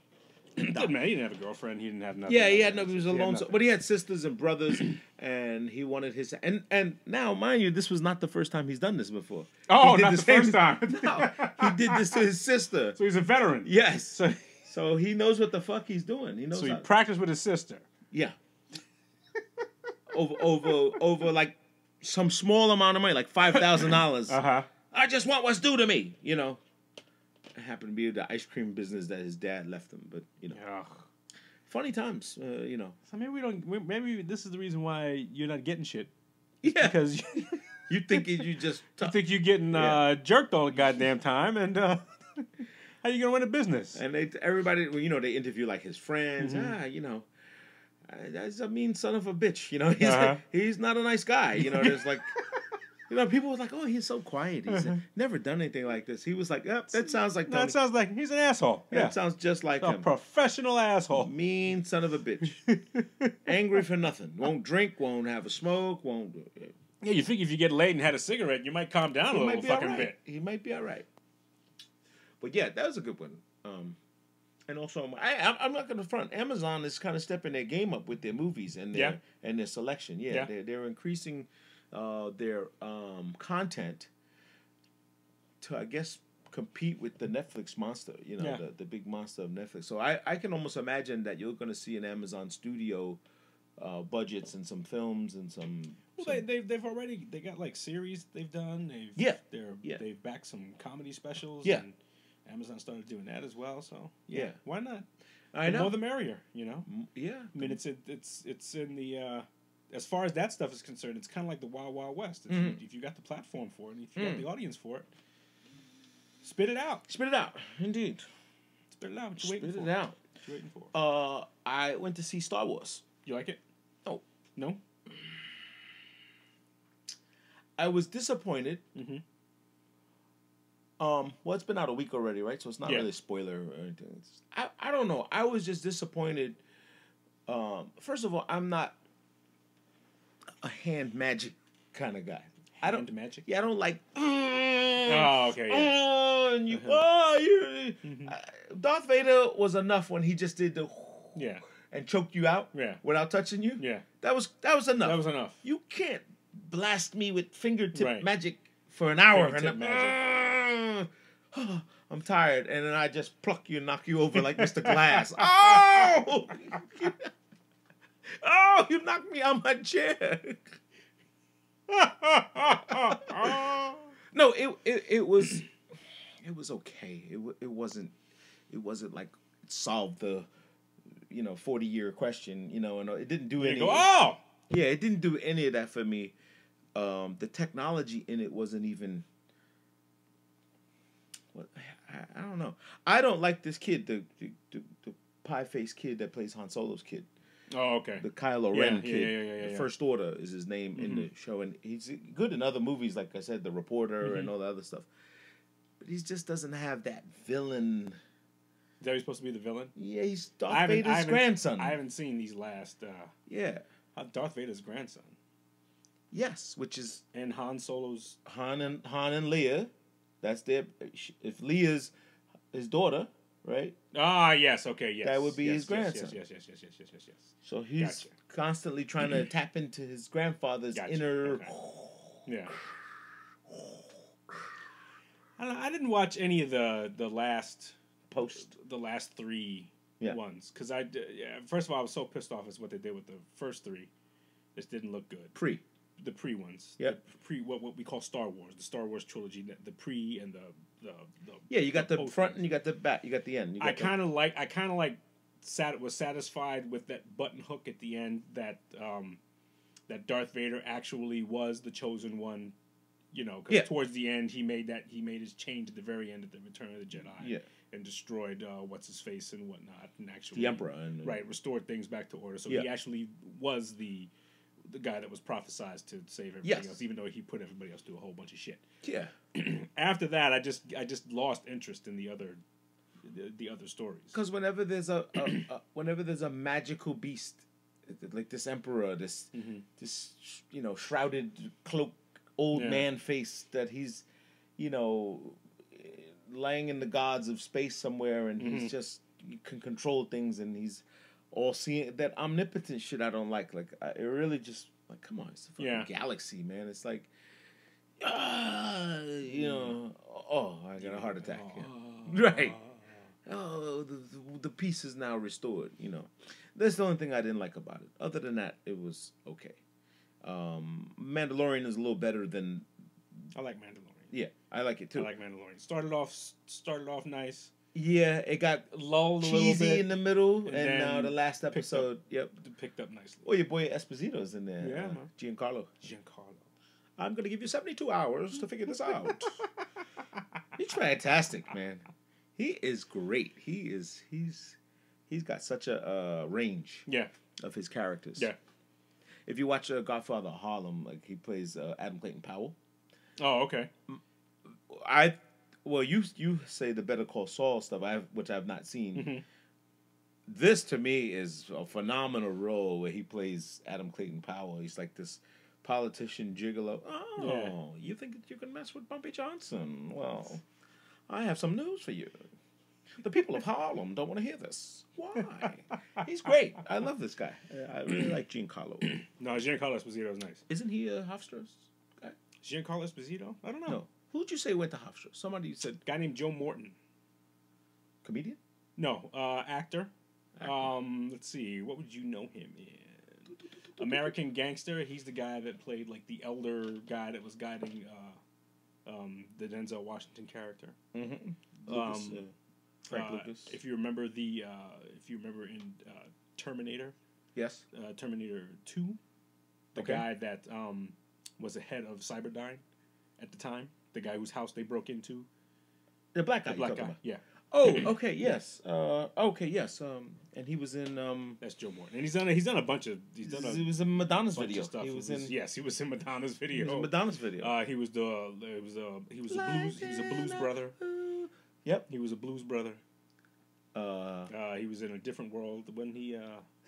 Good man. He didn't have a girlfriend. He didn't have nothing. Yeah, he had no. He was alone. But he had sisters and brothers, and he wanted his. And now, mind you, this was not the first time he's done this before. Oh, not the first time. No, he did this to his sister. So he's a veteran. Yes. So he knows what the fuck he's doing. He knows. So he practiced with his sister. Yeah. over like some small amount of money, like $5,000. I just want what's due to me. You know. It happened to be the ice cream business that his dad left him, but you know, funny times. You know. So maybe this is the reason why you're not getting shit. Yeah. Because you think you just you think you're getting jerked all the goddamn time, and how you gonna win a business? And everybody, you know, they interview like his friends. You know, that's a mean son of a bitch. You know, he's not a nice guy. You know, there's like. You know, people were like, "Oh, he's so quiet. He's never done anything like this." He was like, "Yep, that sounds like Tony." That sounds like he's an asshole. Yeah, that sounds just like him. A professional asshole. Mean son of a bitch. Angry for nothing. Won't drink. Won't have a smoke. Won't. Yeah, you think if you get laid and had a cigarette, you might calm down a little fucking bit. He might be all right. But yeah, that was a good one. And also, I'm not going to front. Amazon is kind of stepping their game up with their movies and their selection. Yeah. They're increasing. Their content to, I guess, compete with the Netflix monster, you know, the big monster of Netflix. So I can almost imagine that you're going to see an Amazon studio budgets and some films and some Well, they've already got like series they've done. They've backed some comedy specials. Yeah. And Amazon started doing that as well. So Yeah. why not? I know. The more the merrier. Yeah. I mean, it's in the as far as that stuff is concerned, it's kind of like the Wild Wild West. If you got the platform for it, and if you got the audience for it, spit it out. Spit it out, indeed. Spit it out. What you waiting for? Spit it out. What you waiting for? I went to see Star Wars. You like it? No. No. I was disappointed. Mm-hmm. Well, it's been out a week already, right? So it's not really a spoiler or anything. I don't know. I was just disappointed. First of all, I'm not a hand magic kind of guy. Hand magic? Yeah, I don't like. Oh, okay. Yeah. And you. Darth Vader was enough when he just did the. Yeah. And choked you out. Yeah. Without touching you. Yeah. That was enough. That was enough. You can't blast me with fingertip magic for an hour. I'm tired, and then I just pluck you and knock you over like Mr. Glass. Oh! Oh, you knocked me out my chair. No, it was okay. It wasn't like it solved the 40-year question, and it didn't do any. Yeah, it didn't do any of that for me. The technology in it wasn't even. I don't know. I don't like this kid, the pie-faced kid that plays Han Solo's kid. Oh, okay. The Kylo Ren kid. Yeah. The First Order is his name in the show, and he's good in other movies, like I said, The Reporter and all the other stuff. But he just doesn't have that villain. Is that he's supposed to be the villain? Yeah, he's Darth Vader's grandson. I haven't seen these last. Darth Vader's grandson. Yes, which is and Han Solo's Han and Leia. That's their. If Leia's his daughter, right? Ah, yes. Okay, yes. That would be his grandson. Yes. So he's constantly trying to tap into his grandfather's inner. Okay. Yeah. I didn't watch any of the last three ones because first of all I was so pissed off at what they did with the first three. This didn't look good. The pre ones. Yep. What we call Star Wars, the Star Wars trilogy, the pre and the you got the front and you got the back, you got the end. I kind of was satisfied with that button hook at the end that Darth Vader actually was the chosen one, because towards the end he made his change at the very end of the Return of the Jedi, and destroyed what's his face and whatnot, and actually the Emperor restored things back to order. So he actually was the guy that was prophesized to save everybody else, even though he put everybody else through a whole bunch of shit. Yeah. After that, I just lost interest in the other stories. Because whenever there's a magical beast like this Emperor, this shrouded cloak old man face that he's laying in the gods of space somewhere, and he's just he can control things, and he's all seeing that omnipotent shit. I don't like. Like it really just like come on, it's a fucking galaxy, man. It's like, I got a heart attack. Right. Oh, the peace is now restored. That's the only thing I didn't like about it. Other than that, it was okay. Mandalorian is a little better than. I like Mandalorian. Yeah, I like it too. I like Mandalorian. Started off nice. Yeah, it got lulled cheesy a little bit in the middle, and now the last episode, picked up nicely. Oh, your boy Esposito's in there. Yeah, man. Giancarlo. I'm gonna give you 72 hours to figure this out. He's fantastic, man. He is great. He's got such a range. Of his characters. Yeah. If you watch Godfather Harlem, like he plays Adam Clayton Powell. Oh, okay. You say the Better Call Saul stuff, which I've not seen. Mm-hmm. This to me is a phenomenal role where he plays Adam Clayton Powell. He's like this politician gigolo. Oh, you think that you can mess with Bumpy Johnson? Well, I have some news for you. The people of Harlem don't want to hear this. Why? He's great. I love this guy. I really like Giancarlo. No, Giancarlo Esposito is nice. Isn't he a Hofstra's guy? Giancarlo Esposito? I don't know. No. Who'd you say went to Hofstra? Somebody said... Guy named Joe Morton. Comedian? No, actor. Let's see. What would you know him in? American Gangster. He's the guy that played like the elder guy that was guiding the Denzel Washington character. Lucas, Frank Lucas. If you remember in Terminator. Yes. Terminator 2. The guy that was the head of Cyberdyne at the time. The guy whose house they broke into. The black guy. The black guy. Yeah. Oh, okay, yes. Yes. And he was in that's Joe Morton. And he's done a bunch of he was in Madonna's video. Stuff. He was in Madonna's video. He was in Madonna's video. He was a blues brother. Yep. He was a blues brother. He was in A Different World when he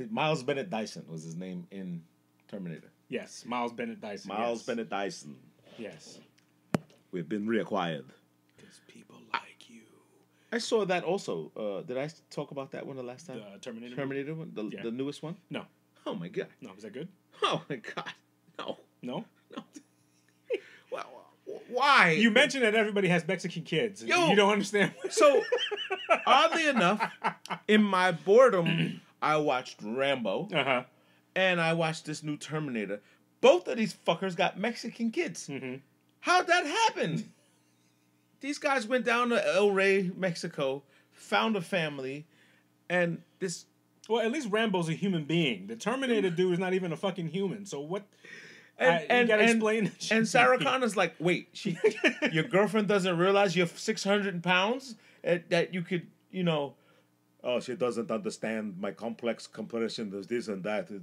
Miles Bennett Dyson was his name in Terminator. Yes, Miles Bennett Dyson. Miles Bennett Dyson. Yes. We've been reacquired. Because people like you. I saw that also. Did I talk about that one the last time? The Terminator one? The newest one? No. Oh my god. No, was that good? Oh my god. No. No? No. Well, why? You mentioned that everybody has Mexican kids. Yo, you don't understand. So, oddly enough, in my boredom, I watched Rambo. Uh-huh. And I watched this new Terminator. Both of these fuckers got Mexican kids. Mm-hmm. How'd that happen? These guys went down to El Rey, Mexico, found a family, and this... Well, at least Rambo's a human being. The Terminator dude is not even a fucking human. So what... And you gotta explain. And Sarah Connor's like, wait, your girlfriend doesn't realize you're 600 pounds? That you could, oh, she doesn't understand my complex compression, there's this and that. I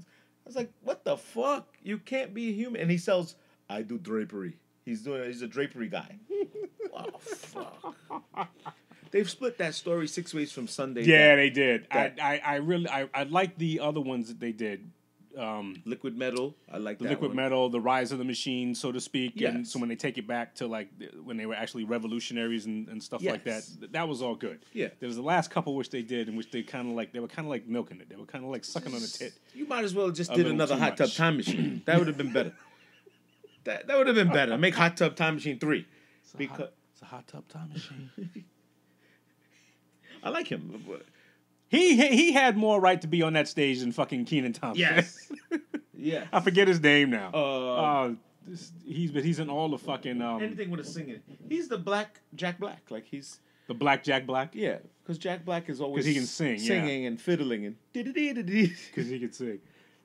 was like, what the fuck? You can't be a human. And he sells, I do drapery. He's a drapery guy. Oh, fuck. They've split that story 6 ways from Sunday. Yeah, they did. I like the other ones that they did. Liquid Metal. I like that Liquid one. Metal, the rise of the machine, so to speak. Yes. And so when they take it back to like when they were actually revolutionaries and stuff like that, that was all good. Yeah. There was the last couple which they did in which they were kind of like milking it. They were kind of like sucking on the tit. You might as well just did another Hot Tub Time Machine. That would have been better. That would have been better. Make Hot Tub Time Machine 3. It's a hot tub time machine. I like him. He had more right to be on that stage than fucking Keenan Thompson. Yes. Yeah. I forget his name now. He's in all the fucking anything with a singing. He's the Black Jack Black. Like he's the Black Jack Black. Yeah, because Jack Black is always he can sing, singing and fiddling and because he can sing.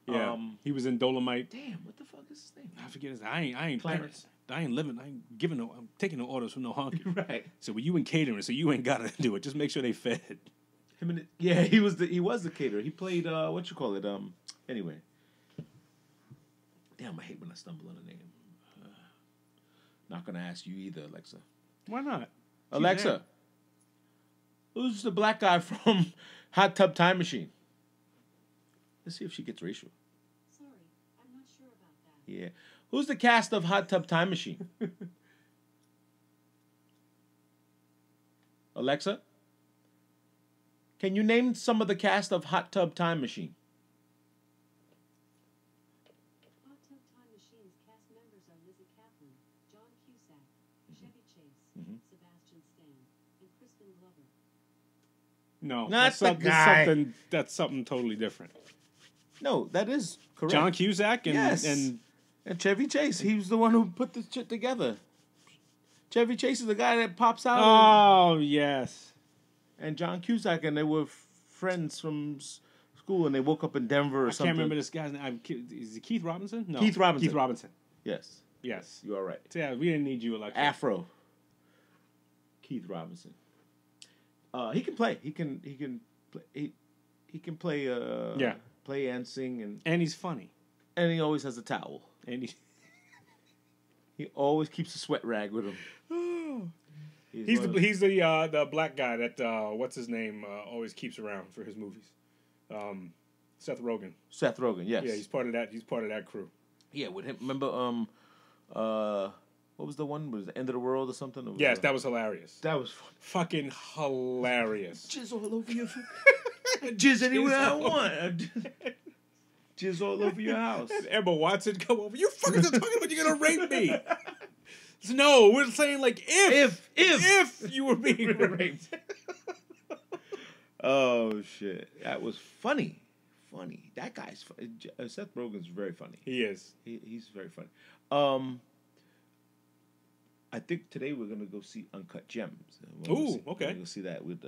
Yeah, he was in Dolomite. Damn, what the fuck is his name? I forget his name. I ain't Clarence. I ain't living. I ain't giving no. I'm taking no orders from no honky. Right. So you in catering, so you ain't gotta do it. Just make sure they fed. He was the caterer. He played anyway. Damn, I hate when I stumble on a name. Not gonna ask you either, Alexa. Why not? Alexa, who's the black guy from Hot Tub Time Machine? Let's see if she gets racial. Sorry, I'm not sure about that. Yeah. Who's the cast of Hot Tub Time Machine? Alexa? Can you name some of the cast of Hot Tub Time Machine? Hot Tub Time Machine's cast members are Lizzie Kaplan, John Cusack, Chevy Chase, Sebastian Stan, and Crispin Glover. No, Not the guy. That's something totally different. No, that is correct. John Cusack and yes. and Chevy Chase. He was the one who put this shit together. Chevy Chase is the guy that pops out. Oh, yes. And John Cusack, and they were friends from school, and they woke up in Denver or something. I can't remember this guy's name. Is it Keith Robinson? No. Keith Robinson. Keith Robinson. Yes. Yes. You are right. So yeah, we didn't need you, Alexa. Afro. Keith Robinson. He can play. He can play. He can play. Play and sing and he's funny. And he always has a towel. And he always keeps a sweat rag with him. He's the black guy that what's his name always keeps around for his movies. Seth Rogen. Seth Rogen, yes. Yeah, he's part of that. He's part of that crew. Yeah, with him. Remember, what was the one? Was it The End of the World or something? Yes, that was hilarious. That was fucking hilarious. Jizz all over your jizz anywhere I want. Jizz all over your house. Emma Watson, come over. You fuckers are talking about you're gonna rape me. No, we're saying like if you were being raped. Oh shit, that was funny. funny. That guy's Seth Rogen's very funny. He is. He's very funny. I think today we're gonna go see Uncut Gems. Ooh, okay. We're gonna go see that with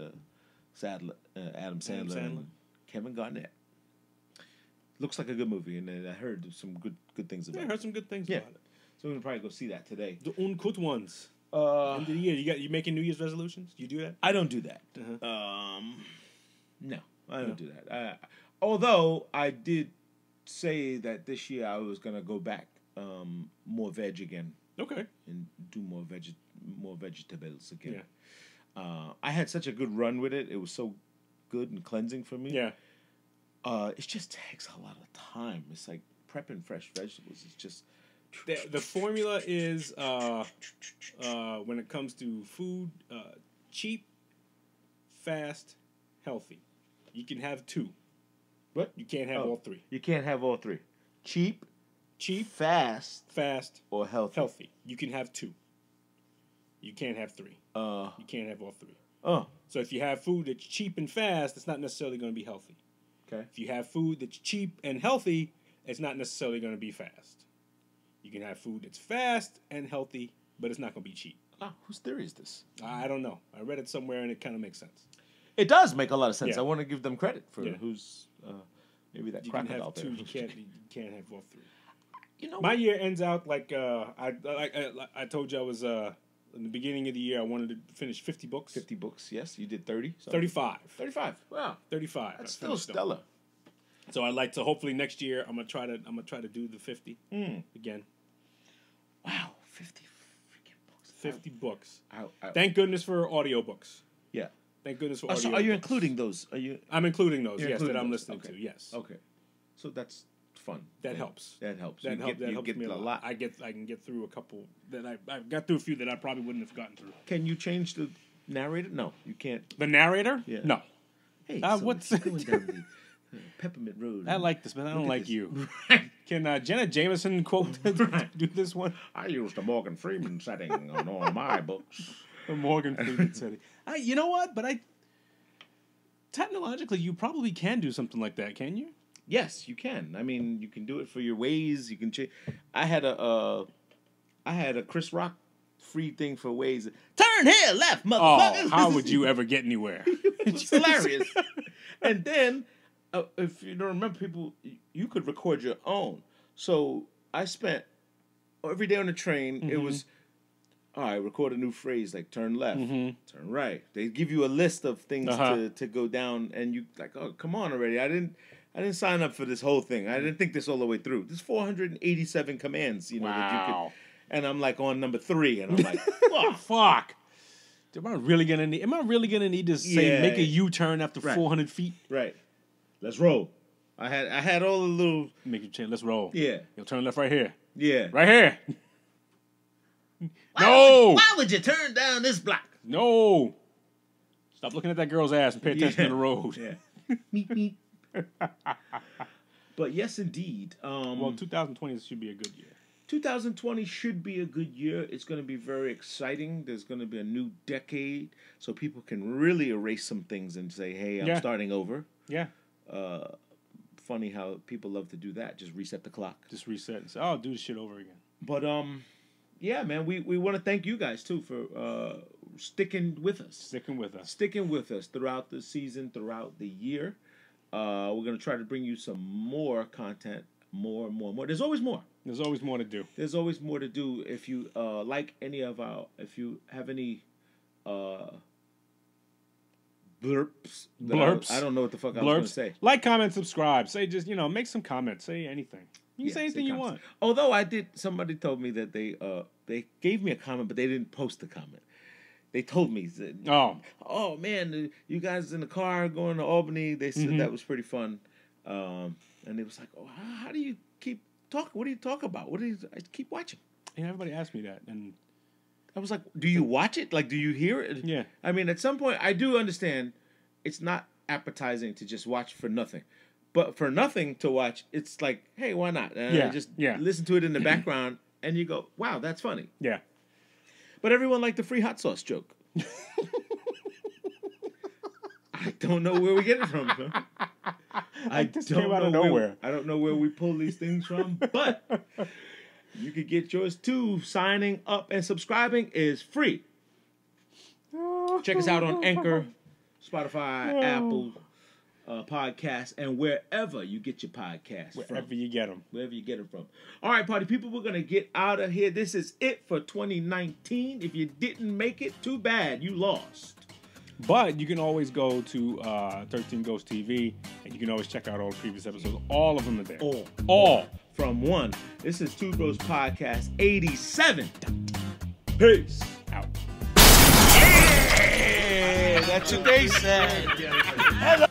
Adam Sandler and Kevin Garnett. Looks like a good movie, and I heard some good things about it. I heard some good things about it. So we're gonna probably go see that today. The uncut ones. End of the year, you making New Year's resolutions? Do you do that? I don't do that. No, I don't do that. Although I did say that this year I was gonna go back more veg again. Okay. And do more vegetables again. Yeah. I had such a good run with it. It was so good and cleansing for me. Yeah. It just takes a lot of time. It's like prepping fresh vegetables. It's just the formula is when it comes to food, cheap, fast, healthy. You can have two. What? You can't have all three. You can't have all three. Cheap, fast, or healthy. Healthy. You can have two. You can't have three. You can't have all three. So if you have food that's cheap and fast, it's not necessarily going to be healthy. Okay. If you have food that's cheap and healthy, it's not necessarily going to be fast. You can have food that's fast and healthy, but it's not going to be cheap. Whose theory is this? I don't know. I read it somewhere, and it kind of makes sense. It does make a lot of sense. Yeah. I want to give them credit for who's maybe that you can crocodile have there. two. You can't have all three. You know, my year ends out like I told you I was in the beginning of the year I wanted to finish 50 books. 50 books, yes. You did 30? So 35. 35. Wow. 35. That's still stellar. So I'd like to hopefully next year I'm gonna try to do the 50 again. Wow, 50 freaking books. 50 books. I, Thank goodness for audiobooks. Yeah. Thank goodness for audiobooks. So are you including those? I'm including those, yes, that I'm listening to, yes. Okay. So that's fun. That helps. That helps. That helps me a lot. I can get through a couple that I've got through a few that I probably wouldn't have gotten through. Can you change the narrator? No, you can't. The narrator? Yeah. No. Hey, what's going down the Peppermint Road? I like this, but I don't like you. Can Jenna Jameson quote do this one? I used the Morgan Freeman setting on all my books. The Morgan Freeman setting. You know what? But technologically, you probably can do something like that, can you? Yes, you can. I mean, you can do it for your Waze. You can change. I had a Chris Rock free thing for Waze. Turn here, left, motherfucker. Oh, how would you ever get anywhere? It's hilarious. And then, if you don't remember, you could record your own. So I spent every day on the train. It was, all right, record a new phrase like turn left, turn right. They give you a list of things to go down, and you like, oh, come on already. I didn't sign up for this whole thing. I didn't think this all the way through. There's 487 commands, that you could. And I'm like on number 3, and I'm like, fuck. Am I really gonna need to say make a U-turn after 400 feet? Right. Let's roll. I had all the little make a change. Let's roll. Yeah. You'll turn left right here. Yeah. Right here. Why would you turn down this block? No. Stop looking at that girl's ass and pay attention to the road. Yeah. Meep meep. But yes, indeed. Well, 2020 should be a good year. 2020 should be a good year. It's going to be very exciting. There's going to be a new decade, so people can really erase some things and say, "Hey, I'm starting over." Yeah. Funny how people love to do that. Just reset the clock. Just reset and say, "Oh, do this shit over again." But yeah, man, we want to thank you guys too for sticking with us. Sticking with us throughout the season, throughout the year. We're going to try to bring you some more content, more. There's always more. There's always more to do. There's always more to do. If you like any of if you have any blurps. I don't know what the fuck I was going to say. Like, comment, subscribe. Say just, make some comments. Say anything. You can say anything you want. Although somebody told me that they gave me a comment, but they didn't post the comment. They told me, oh man, you guys in the car going to Albany. They said that was pretty fun. And it was like, oh, how do you keep talking? What do you talk about? I keep watching. And everybody asked me that. And I was like, do you watch it? Like, do you hear it? Yeah. I mean, at some point, I do understand it's not appetizing to just watch for nothing. But for nothing to watch, it's like, hey, why not? And just listen to it in the background, and you go, wow, that's funny. Yeah. But everyone liked the free hot sauce joke. I don't know where we get it from. I just don't came out know of nowhere. I don't know where we pull these things from, but you can get yours too. Signing up and subscribing is free. Check us out on Anchor, Spotify, Apple Podcasts, and wherever you get your podcasts Wherever from. you get them. Wherever you get them from. All right, party people, we're going to get out of here. This is it for 2019. If you didn't make it, too bad. You lost. But you can always go to 13 Ghost TV, and you can always check out all the previous episodes. All of them are there. All. From one. This is Two Bros Podcast 87. Peace. Out. Hey, that's what they said.